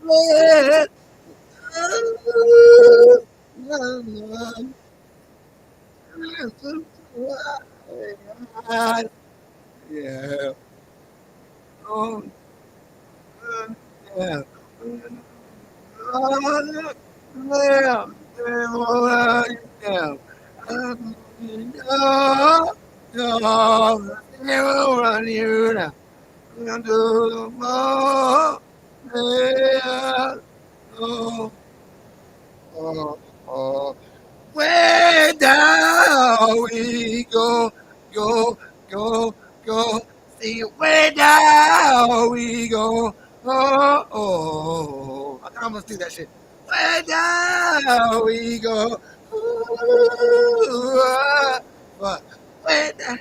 let yeah. Oh, yeah. Yeah. Yeah. Run you now. Into the mall. Yeah. Oh, oh, oh. Way down we go, go, go, go. See, way down we go. Oh, oh, oh. I can almost do that shit. Way down we go. Ooh, but way down.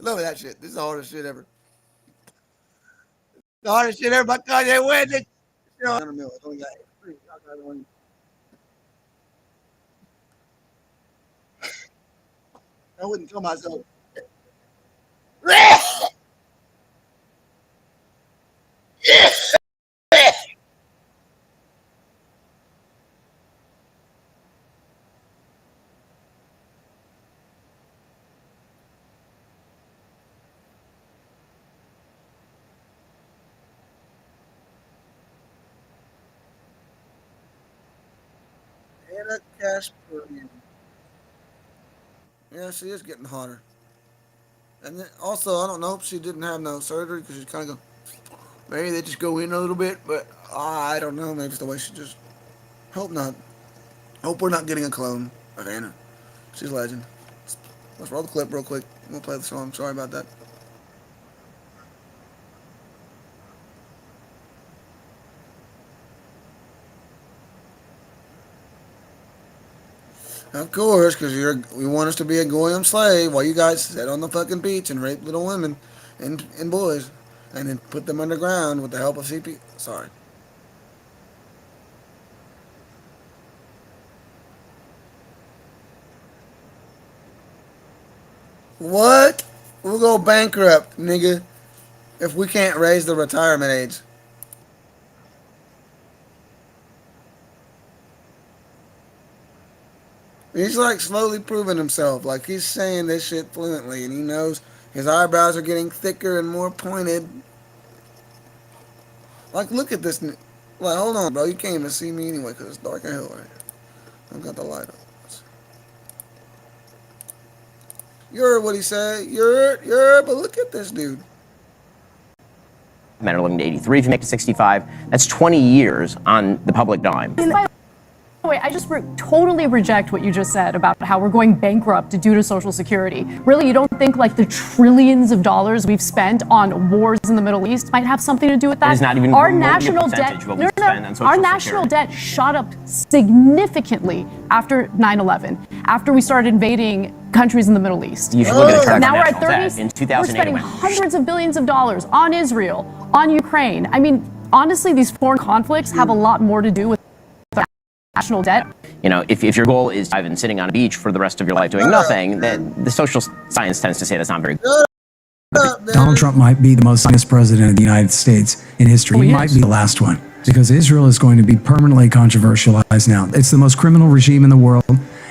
I love that shit. This is the hardest shit ever. The hardest shit ever. My Kanye West. You know, I only got 3. I got one. I wouldn't kill myself. Anna Kasparian. Yeah, she is getting hotter. And then also, I don't know if she didn't have no surgery because she's kind of go. Maybe they just go in a little bit, but I don't know. Maybe it's the way she just. Hope not. Hope we're not getting a clone of Anna. She's a legend. Let's roll the clip real quick. We'll play the song. Sorry about that. Of course, because we want us to be a goyim slave while you guys sit on the fucking beach and rape little women and boys and then put them underground with the help of CP. Sorry. What? We'll go bankrupt, nigga, if we can't raise the retirement age. He's like slowly proving himself. Like he's saying this shit fluently, and he knows his eyebrows are getting thicker and more pointed. Like, look at this. Like, hold on, bro. You can't even see me anyway because it's dark as hell right here. I've got the light up. You heard what he said. You heard, but look at this dude. Men are living to 83 if you make it 65. That's 20 years on the public dime. By the way, I just totally reject what you just said about how we're going bankrupt due to Social Security. Really, you don't think like the trillions of dollars we've spent on wars in the Middle East might have something to do with that? It's not even our national debt. Our national debt shot up significantly after 9/11, after we started invading countries in the Middle East. You should look at the now we're at 30. In 2008, we're spending hundreds of billions of dollars on Israel, on Ukraine. I mean, honestly, these foreign conflicts have a lot more to do with national debt. You know, if your goal is I've been sitting on a beach for the rest of your life doing nothing, then the social science tends to say that's not very good. Donald Trump might be the most honest president of the United States in history. He might be the last one. because Israel is going to be permanently controversialized now. It's the most criminal regime in the world,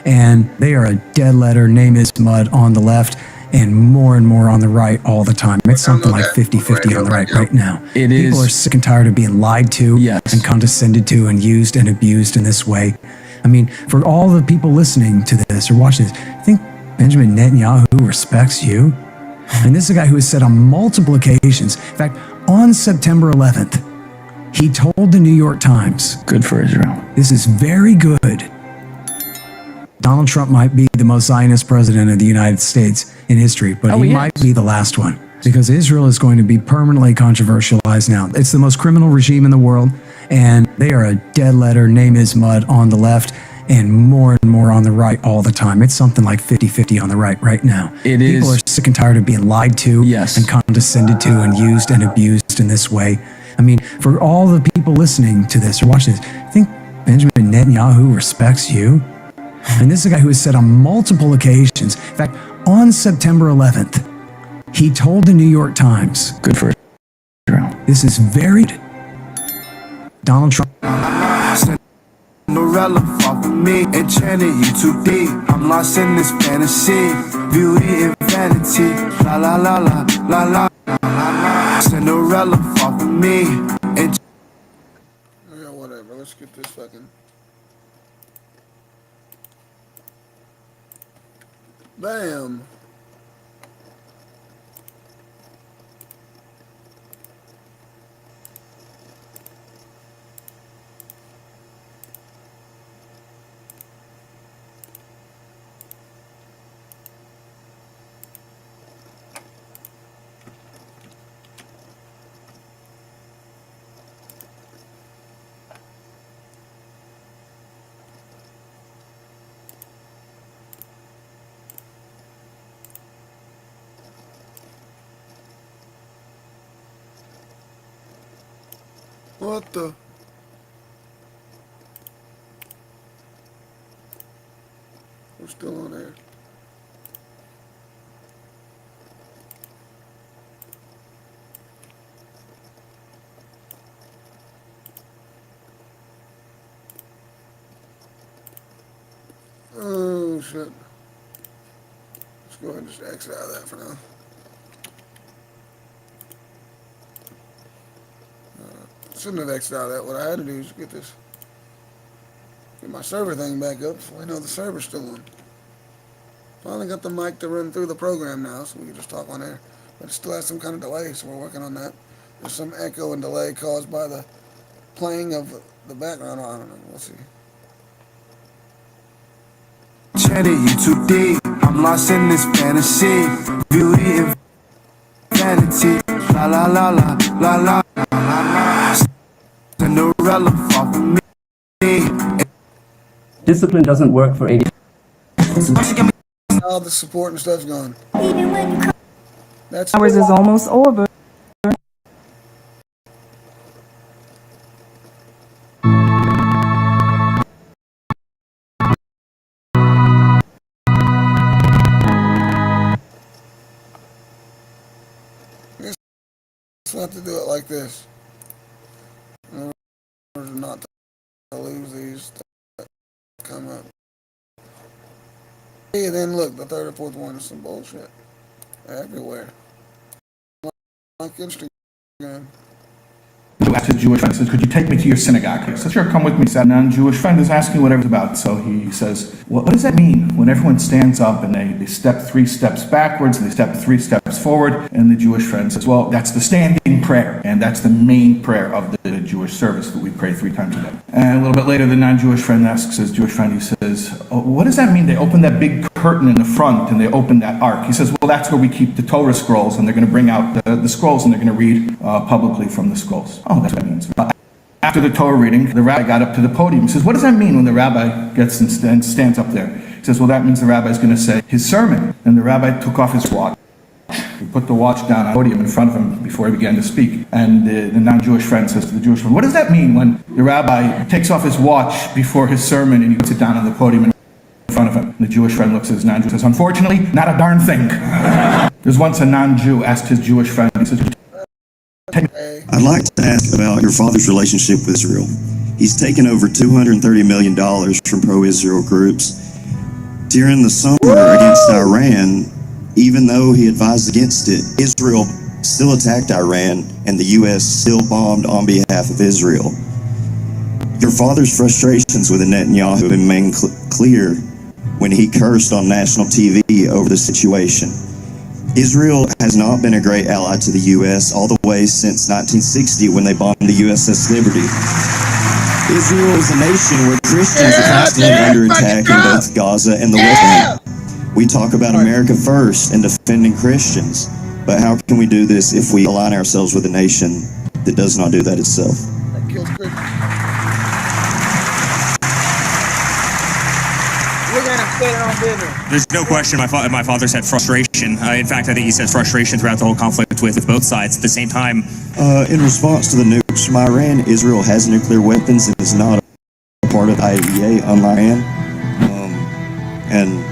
and they are a dead letter, name is mud on the left, and more on the right all the time. It's something like 50-50 on the right now. It People is. are sick and tired of being lied to Yes. and condescended to and used and abused in this way. I mean, for all the people listening to this or watching this, I think Benjamin Netanyahu respects you. And this is a guy who has said on multiple occasions, in fact, on September 11th, he told the New York Times, Good for Israel. this is very good. Donald Trump might be the most Zionist president of the United States in history, but Oh, he he might is. be the last one, because Israel is going to be permanently controversialized now. It's the most criminal regime in the world, and they are a dead letter, name is mud on the left, and more on the right all the time. It's something like 50-50 on the right now. It People is. are sick and tired of being lied to Yes. and condescended to and used and abused in this way. I mean, for all the people listening to this or watching this, I think Benjamin Netanyahu respects you. And this is a guy who has said on multiple occasions, in fact, on September 11th, he told the New York Times, Good for Israel. this is very good. Donald Trump. Cinderella, fuck with me, enchanted, you too deep. I'm lost in this fantasy, beauty and vanity. La la la la la la la. Cinderella, fuck with me, Yeah, whatever. Let's get this fucking. Bam. What the? We're still on air. Oh shit. Let's go ahead and just exit out of that for now. Shouldn't have exited out of that. What I had to do is get my server thing back up so I know the server's still on. Finally got the mic to run through the program now, so we can just talk on air. But it still has some kind of delay, so we're working on that. There's some echo and delay caused by the playing of the background. I don't know. We'll see. enchanted, you too deep. I'm lost in this fantasy, beauty and vanity. La la la la la la la. Cinderella, fuck with me. Discipline doesn't work for 80. All the support and stuff's gone. That's Hours is almost over. we'll have to do it like this. In order not to lose these that come up. And then look, the third or fourth one is some bullshit. Everywhere. Like Instagram. To his Jewish friend, says, could you take me to your synagogue? He says, sure, come with me. A non-Jewish friend is asking whatever it's about. So he says, well, what does that mean when everyone stands up and they step 3 steps backwards and they step 3 steps forward? And the Jewish friend says, well, that's the standing prayer. And that's the main prayer of the Jewish service that we pray 3 times a day. And a little bit later, the non-Jewish friend asks his Jewish friend, he says, oh, what does that mean? They open that big curtain in the front and they open that ark. He says, well, that's where we keep the Torah scrolls, and they're going to bring out the scrolls and they're going to read publicly from the scrolls. Oh, that's what that means. After the Torah reading, the rabbi got up to the podium. He says, what does that mean when the rabbi gets and stands up there? He says, well, that means the rabbi is going to say his sermon. And the rabbi took off his watch. He put the watch down on the podium in front of him before he began to speak. And the non-Jewish friend says to the Jewish friend, what does that mean when the rabbi takes off his watch before his sermon and he puts it down on the podium in front of him? And the Jewish friend looks at his non-Jew and says, unfortunately, not a darn thing. There's once a non-Jew asked his Jewish friend, he says, Okay. I'd like to ask about your father's relationship with Israel. He's taken over $230 million from pro-Israel groups. During the summer against Iran, even though he advised against it, Israel still attacked Iran, and the U.S. still bombed on behalf of Israel. Your father's frustrations with Netanyahu remain clear when he cursed on national TV over the situation. Israel has not been a great ally to the U.S. all the way since 1960 when they bombed the USS Liberty. Israel is a nation where Christians are constantly under attack in both Gaza and the West Bank. We talk about America first and defending Christians, but how can we do this if we align ourselves with a nation that does not do that itself? That kills Christians. We're gonna stay on business. There's no question my father's had frustration. In fact, I think he's had frustration throughout the whole conflict with both sides. At the same time, in response to the nukes from Iran, Israel has nuclear weapons and is not a part of the IAEA, unlike Iran. And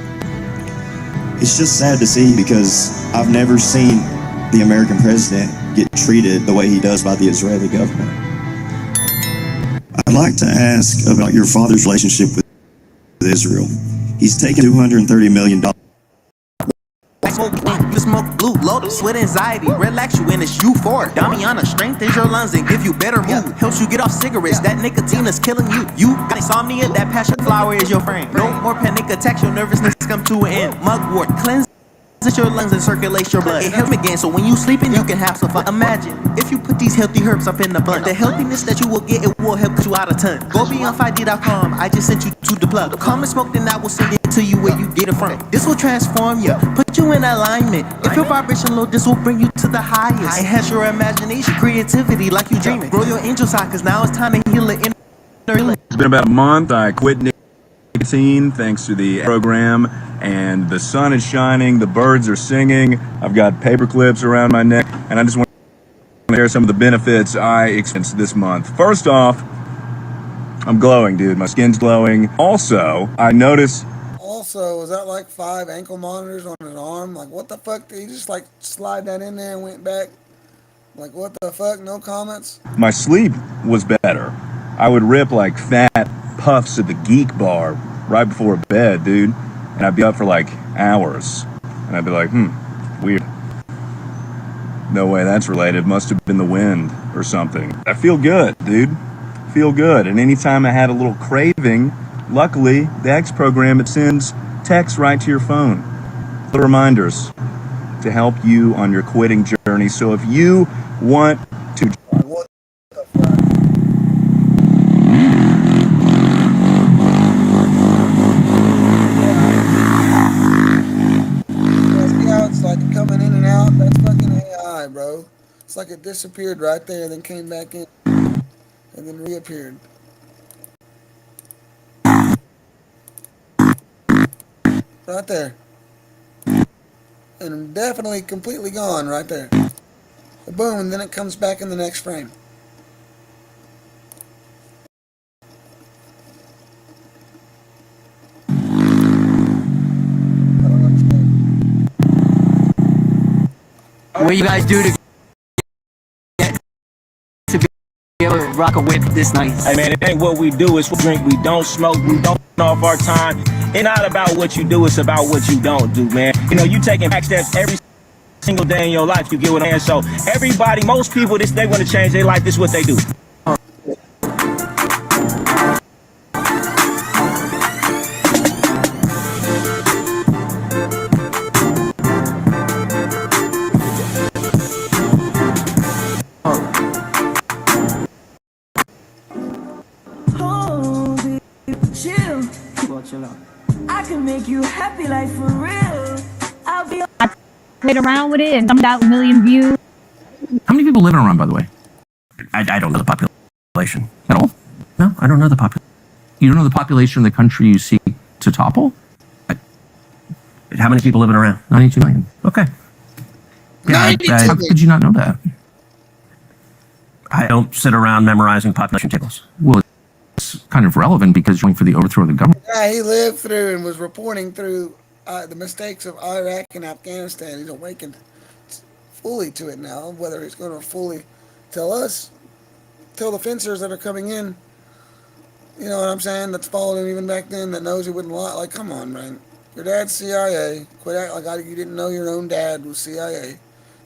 it's just sad to see because I've never seen the American president get treated the way he does by the Israeli government. I'd like to ask about your father's relationship with Israel. He's taken $230 million. You smoke blue, load of sweat anxiety, relax you and it's euphoric. Damiana strengthens your lungs and give you better mood. Helps you get off cigarettes, that nicotine is killing you. You got insomnia, that passion flower is your friend. No more panic attacks, your nervousness come to an end. Mugwort cleanses your lungs and circulates your blood. It helps again, so when you sleeping, you can have some fun. Imagine if you put these healthy herbs up in the blunt. The healthiness that you will get, it will help you out a ton. Go beyond 5D.com, I just sent you to the plug. Come and smoke, then I will send it to you where you get it from. This will transform you, put you in alignment. If your vibration low, this will bring you to the highest. Enhance your imagination, creativity, like you dreaming. Grow your angel side, cause now it's time to heal it. It's been about a month. I quit nicotine thanks to the program, and the sun is shining, the birds are singing, I've got paper clips around my neck, and I just want to share some of the benefits I experienced this month. First off, I'm glowing, dude. My skin's glowing. Also, I noticed... Also, was that like 5 ankle monitors on an arm? Like, what the fuck? Did he just like slide that in there and went back? Like, what the fuck? No comments? My sleep was better. I would rip like fat puffs at the geek bar right before bed, dude. And I'd be up for like hours. And I'd be like, weird. No way that's related. Must have been the wind or something. I feel good, dude. Feel good. And anytime I had a little craving, luckily, the X program, it sends text right to your phone. The reminders to help you on your quitting journey. So if you want to... What the fuck? See how it's like coming in and out? That's fucking AI, bro. It's like it disappeared right there, then came back in, and then reappeared. Right there. And definitely completely gone right there. Boom, and then it comes back in the next frame. What you guys do to be able to rock a whip this nice? Hey man, it ain't what we do, it's what we drink. We don't smoke, we don't off our time. It's not about what you do, it's about what you don't do, man. You know, you taking back steps every single day in your life, you get what I'm saying? So everybody, most people, they want to change their life, this is what they do. I can make you happy like for real. I'll be played around with it and dumped out a million views. How many people live in Iran, by the way? I don't know the population at all. No, I don't know the population. You don't know the population of the country you seek to topple? How many people live in Iran? 92 million. Okay. Yeah, how could you not know that? I don't sit around memorizing population tables. Well, it's kind of relevant because you're going for the overthrow of the government. Yeah, he lived through and was reporting through the mistakes of Iraq and Afghanistan. He's awakened fully to it now. Whether he's going to fully Tell us. Tell the fencers that are coming in. You know what I'm saying? That's followed him even back then. That knows he wouldn't lie. Like, come on, man. Your dad's CIA. Quit acting like you didn't know your own dad was CIA.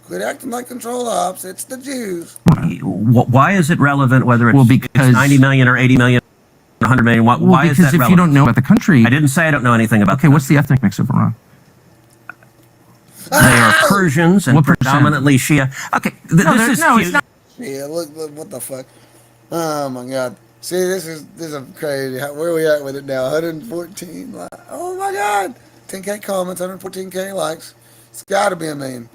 Quit acting like control ops. It's the Jews. Why is it relevant whether Well, it's because 90 million or 80 million, 100 million? Why is that because if relevant? you don't know about the country, I didn't say I don't know anything about. Okay, what's the ethnic mix of Iran? They are Persians and What percent? predominantly Shia. Okay, this is cute. It's not. Yeah, look, what the fuck? Oh my god. See, this is crazy. Where are we at with it now? 114 likes. Oh my god. 10K comments, 114K likes. It's gotta be a million.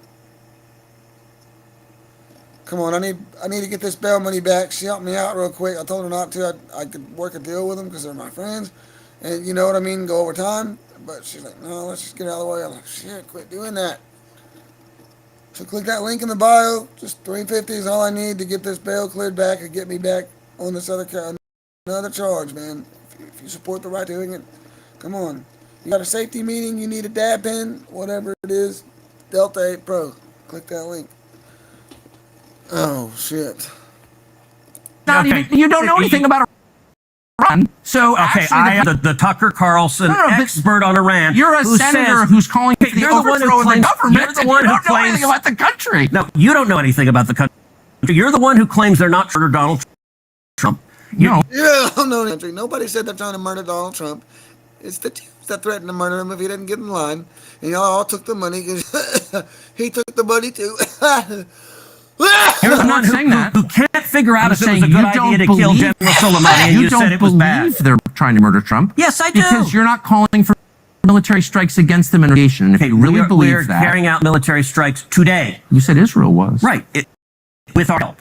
Come on, I need to get this bail money back. She helped me out real quick. I told her not to. I could work a deal with them because they're my friends. And you know what I mean? Go over time. But she's like, no, let's just get out of the way. I'm like, shit, quit doing that. So click that link in the bio. Just $350 is all I need to get this bail cleared back and get me back on this another charge, man. If you support the right doing it, come on. You got a safety meeting, you need a dab pen, whatever it is, Delta 8 Pro. Click that link. Oh, shit. Not even, you don't know anything about Iran. So Okay, actually, I am the Tucker Carlson expert on Iran. You're a senator who's calling for the you're the one who overthrow of the claims, government. You're the one you who don't know claims anything about the country. No, you don't know anything about the country. You're the one who claims they're not for Donald Trump. No. Yeah, I don't know country. Nobody said they're trying to murder Donald Trump. It's the Jews that threatened to murder him if he didn't get in line. And y'all all took the money because he took the money too. You're the one who can't figure out if it was a good idea to kill General Soleimani, and you said it was bad. They're trying to murder Trump. Yes, I do. Because you're not calling for military strikes against them in a nation. And if you really believe we're that, carrying out military strikes today. You said Israel was. Right. With our help.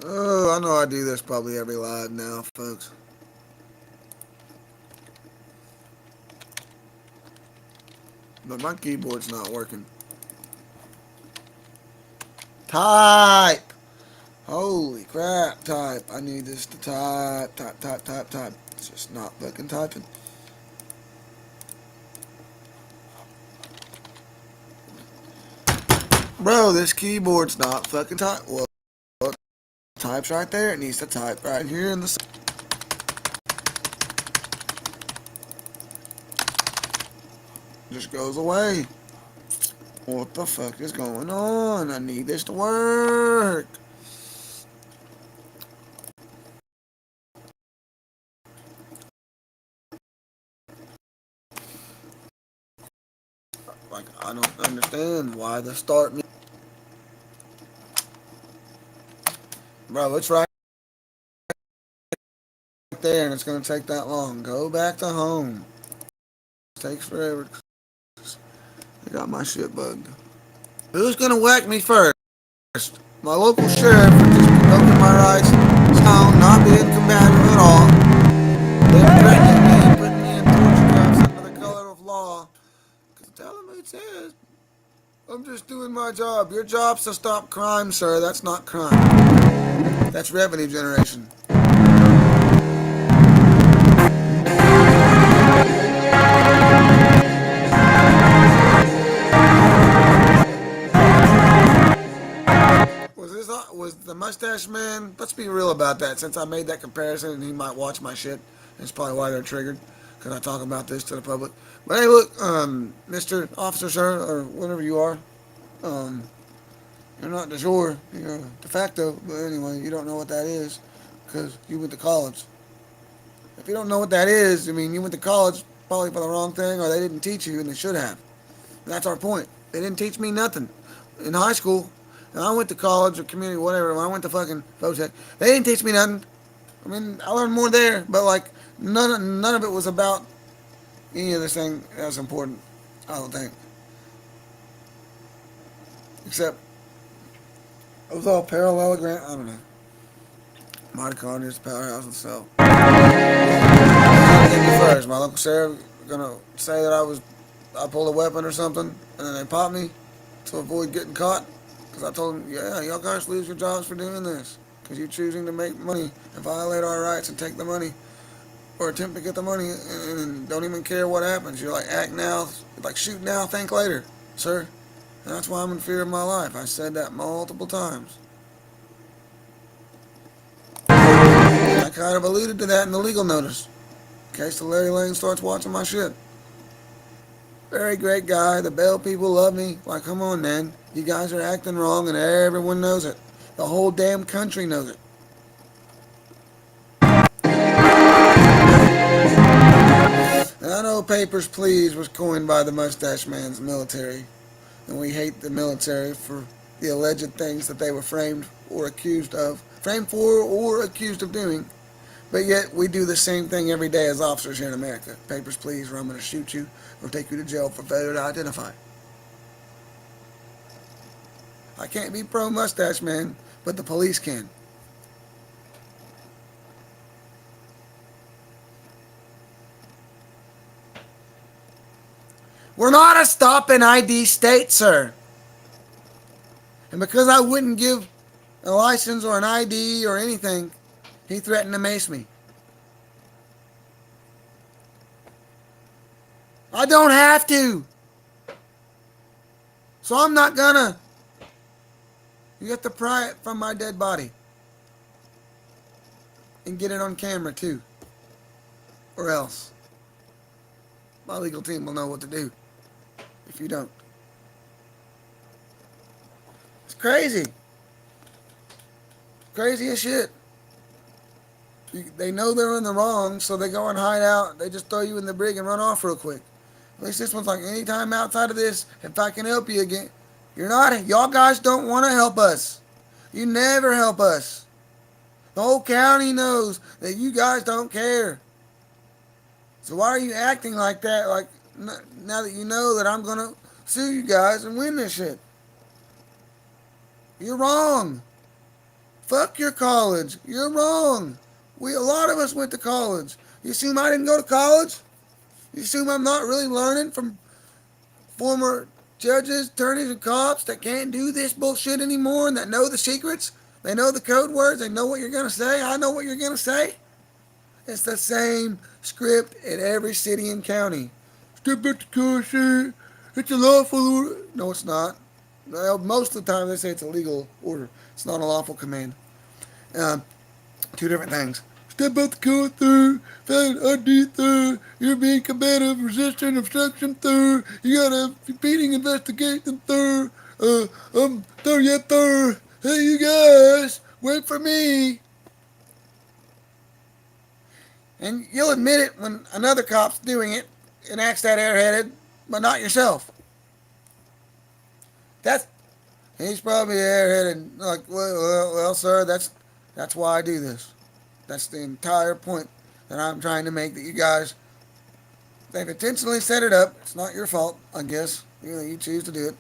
Oh, I know I do this probably every live now, folks. But my keyboard's not working. Type! Holy crap, type. I need this to type. Type. It's just not fucking typing. Bro, this keyboard's not fucking type. Well, types right there. It needs to type right here in the... Just goes away. What the fuck is going on? I need this to work. Like, I don't understand why the start me. Bro, it's right there and it's going to take that long. Go back to home. It takes forever. I got my shit bugged. Who's going to whack me first? My local sheriff for just invoking my rights. So, not being combative at all. They're threatening me, putting me in torture cuffs under the color of law. Because tell them it says, I'm just doing my job. Your job's to stop crime, sir. That's not crime. That's revenue generation. Was the mustache man? Let's be real about that. Since I made that comparison, and he might watch my shit, that's probably why they're triggered. Because I talk about this to the public. But hey, look, Mr. Officer, sir, or whatever you are, you're not de jure, you're de facto. But anyway, you don't know what that is because you went to college. If you don't know what that is, I mean, you went to college probably for the wrong thing, or they didn't teach you, and they should have. That's our point. They didn't teach me nothing in high school. And I went to college or community, whatever. When I went to fucking Votech, they didn't teach me nothing. I mean, I learned more there, but like none of it was about any of this thing that's important. I don't think, except it was all parallelogram. I don't know. Mitochondria's powerhouse itself. First, my local sheriff gonna say that I pulled a weapon or something, and then they popped me to avoid getting caught. Because I told them, yeah, y'all guys lose your jobs for doing this. Because you're choosing to make money and violate our rights and take the money. Or attempt to get the money and don't even care what happens. You're like, act now, like shoot now, think later, sir. And that's why I'm in fear of my life. I said that multiple times. I kind of alluded to that in the legal notice. In case the Larry Lane starts watching my shit. Very great guy. The bail people love me. Like, come on, man. You guys are acting wrong and everyone knows it. The whole damn country knows it. And I know Papers, Please was coined by the Mustache Man's military. And we hate the military for the alleged things that they were framed or accused of. Framed for or accused of doing. But yet, we do the same thing every day as officers here in America. Papers, please, or I'm going to shoot you or take you to jail for failure to identify. I can't be pro-mustache man, but the police can. We're not a stop and ID state, sir. And because I wouldn't give a license or an ID or anything, he threatened to mace me. I don't have to. So I'm not gonna. You have to pry it from my dead body. And get it on camera too. Or else. My legal team will know what to do. If you don't. It's crazy. Crazy as shit. They know they're in the wrong, so they go and hide out. They just throw you in the brig and run off real quick. At least this one's like, anytime outside of this, if I can help you again. You're not. Y'all guys don't want to help us. You never help us. The whole county knows that you guys don't care. So why are you acting like that? Like, now that you know that I'm going to sue you guys and win this shit. You're wrong. Fuck your college. You're wrong. A lot of us went to college. You assume I didn't go to college? You assume I'm not really learning from former judges, attorneys, and cops that can't do this bullshit anymore and that know the secrets? They know the code words. They know what you're going to say. I know what you're going to say. It's the same script in every city and county. Step at the car, sir. It's a lawful order. No, it's not. Well, most of the time they say it's a legal order. It's not a lawful command. Two different things. Step out the car, sir. Found ID, sir. You're being combative, resisting, obstruction, sir. You got a repeating investigation, sir. Sir, yes, sir. Hey, you guys, wait for me. And you'll admit it when another cop's doing it and acts that airheaded, but not yourself. He's probably airheaded. Like, well, sir, that's why I do this. That's the entire point that I'm trying to make, that you guys, they've intentionally set it up. It's not your fault, I guess. You choose to do it.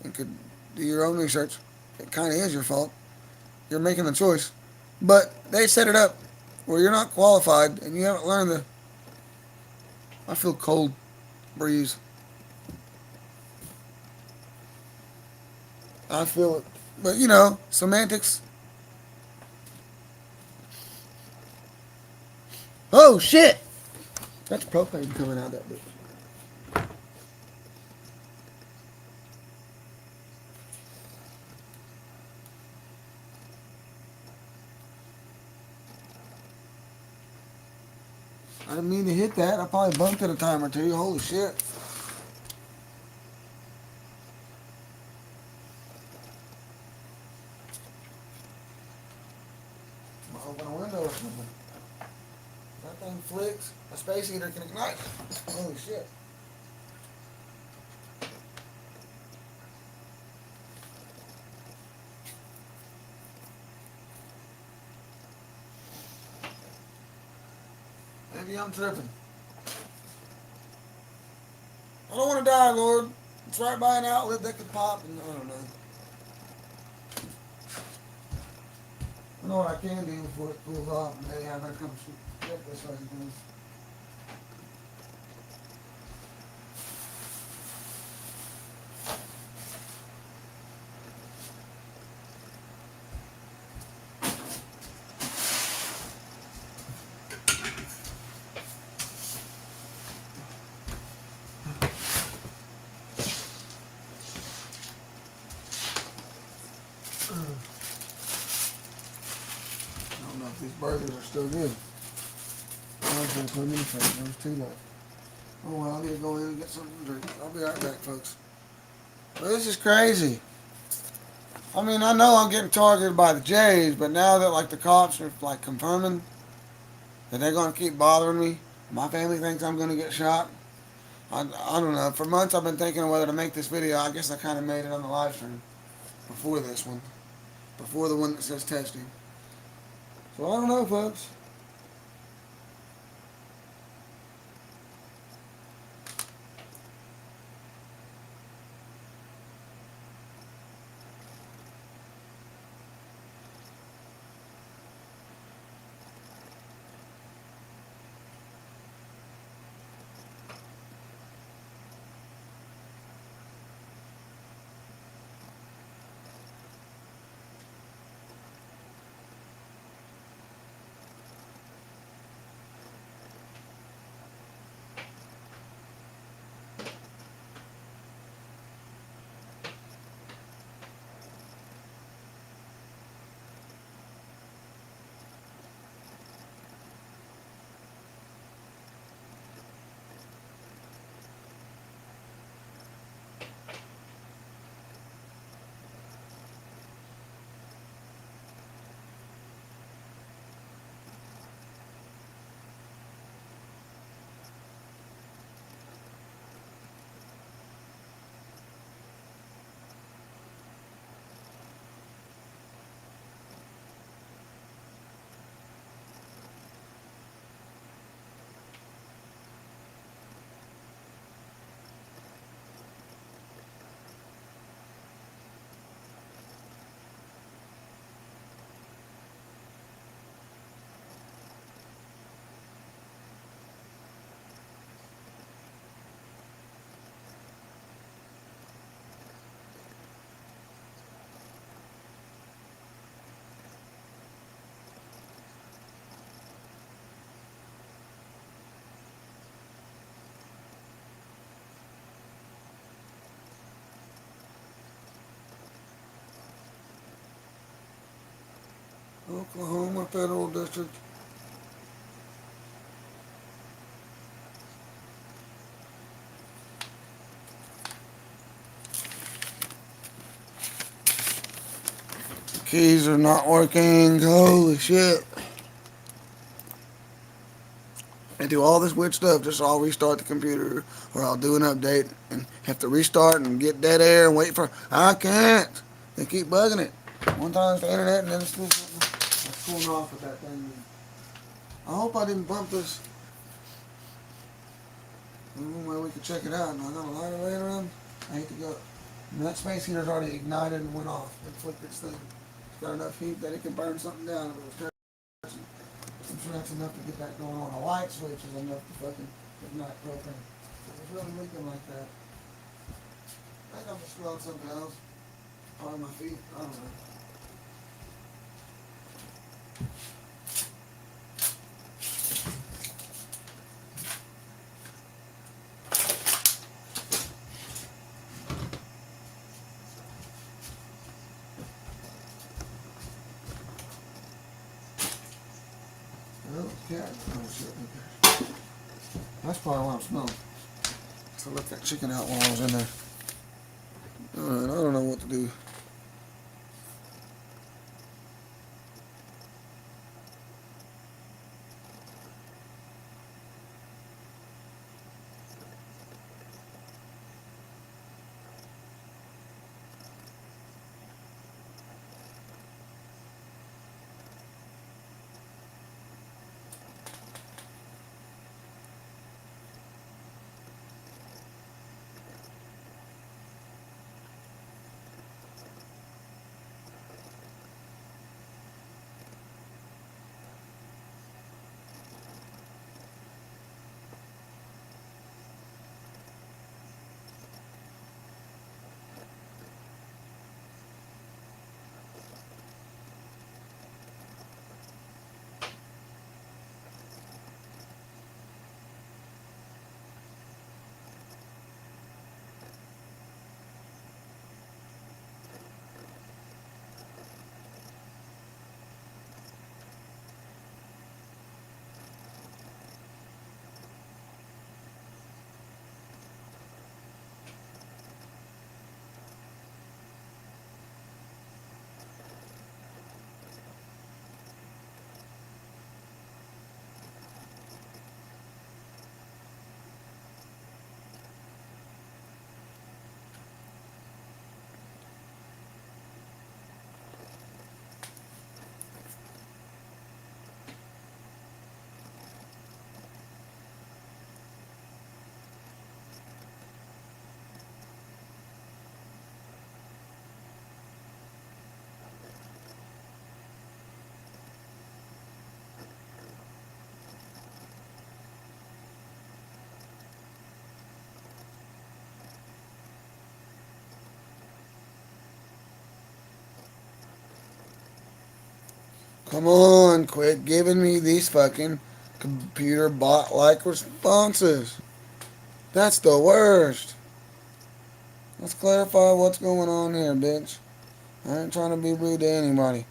You could do your own research. It kind of is your fault. You're making the choice. But they set it up where you're not qualified and you haven't learned the... I feel cold breeze. I feel it. But, semantics. Oh, shit! That's propane coming out of that bitch. I didn't mean to hit that. I probably bumped it a time or two. Holy shit. I'm gonna open a window or something. That thing flicks. A space heater can ignite. Holy shit. Maybe I'm tripping. I don't want to die, Lord. It's right by an outlet that could pop, and I don't know. I know what I can do before it cools off, and maybe have her come get this fucking thing. I don't know if these burgers are still good. I was gonna put them in the fridge. There's 2 left. Oh well, I need to go in and get something to drink. I'll be right back, folks. But this is crazy. I mean, I know I'm getting targeted by the Jays, but now that like the cops are like confirming that they're gonna keep bothering me, my family thinks I'm gonna get shot. I don't know. For months I've been thinking of whether to make this video. I guess I kind of made it on the live stream before this one, before the one that says testing. So I don't know, folks. Oklahoma Federal District. Keys are not working. Holy shit. I do all this weird stuff just so I'll restart the computer or I'll do an update and have to restart and get dead air and wait for. I can't. They keep bugging it. One time it's the internet and then it's cooling off with that thing. I hope I didn't bump this. There's one way we could check it out. And I got a lighter laying around. I hate to go. And that space heater's already ignited and went off. It flicked its thing. It's got enough heat that it can burn something down if it was touching. I'm sure that's enough to get that going on. A light switch is enough to fucking ignite propane. If it's really leaking like that, I think I'm just throwing something else. Probably my feet. I don't know. Yeah. Oh shit, okay. That's probably why I'm smelling. So I left that chicken out while I was in there. Alright, I don't know what to do. Come on, quit giving me these fucking computer bot like responses. That's the worst. Let's clarify what's going on here, bitch. I ain't trying to be rude to anybody.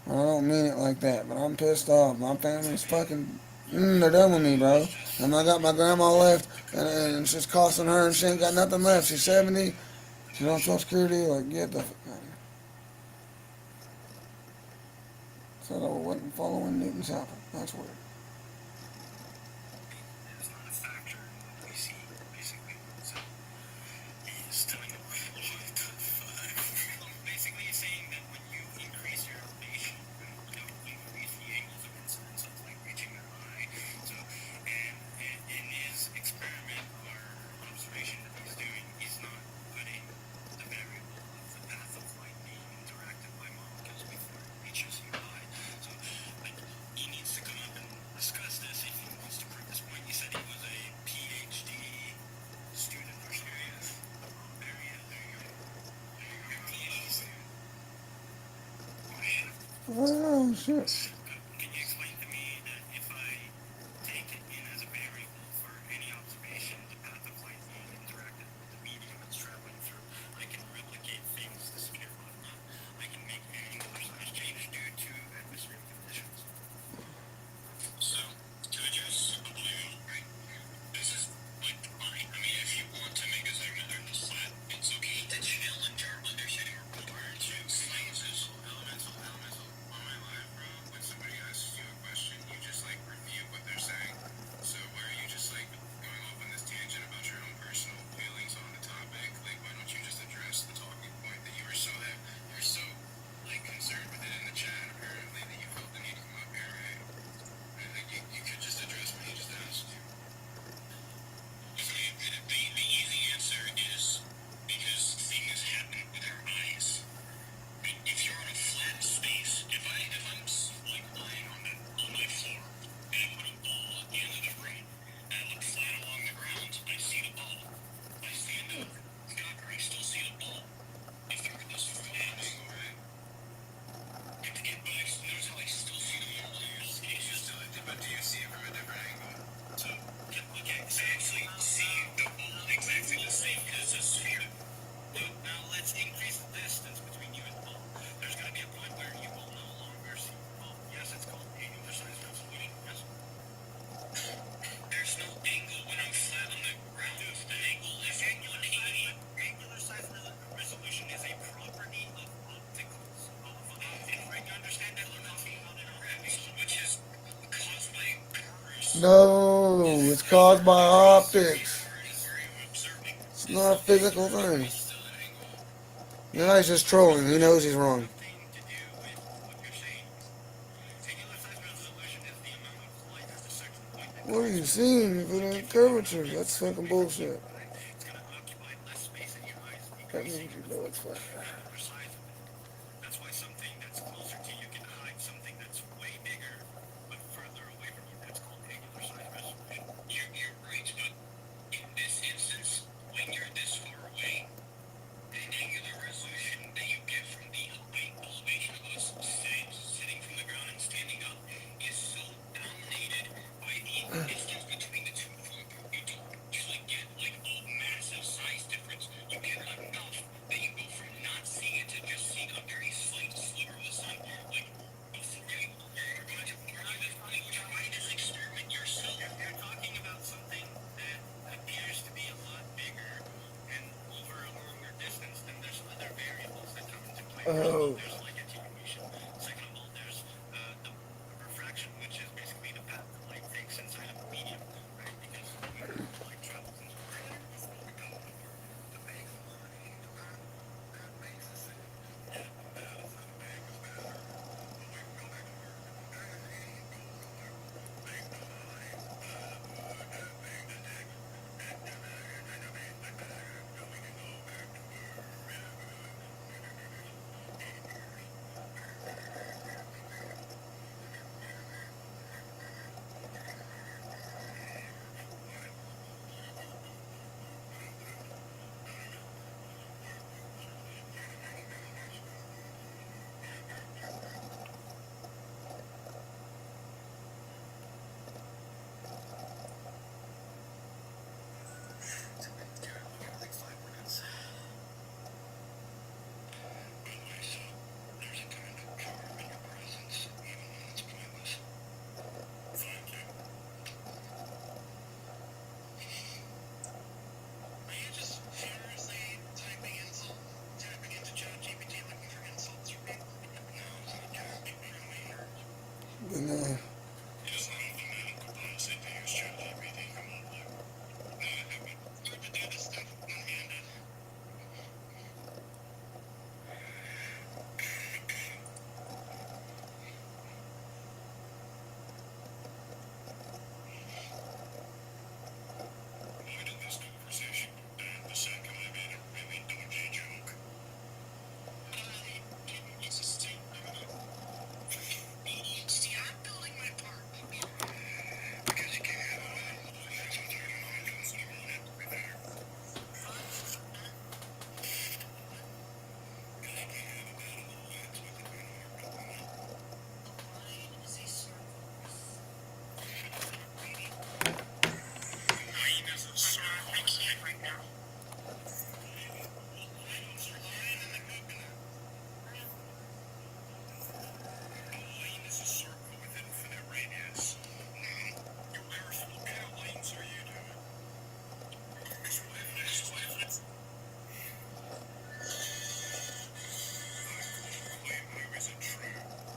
I don't mean it like that, but I'm pissed off. My family's fucking, they're done with me, bro. And I got my grandma left, and it's just costing her, and she ain't got nothing left. She's 70. She's on Social Security. Like, get the fuck out of here. Said I wasn't following Newton's helper. That's weird. Oh, shit. No, it's caused by optics. It's not a physical thing. The guy's just trolling. He knows he's wrong. What are you seeing if it ain't curvature? That's fucking bullshit. That means you know it's fine. Oh.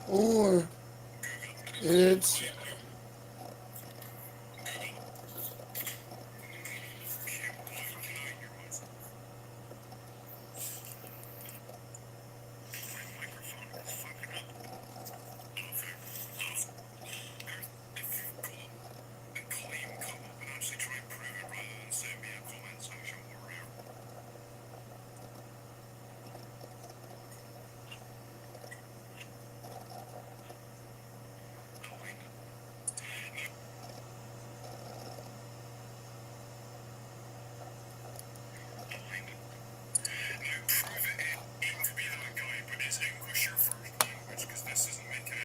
or it's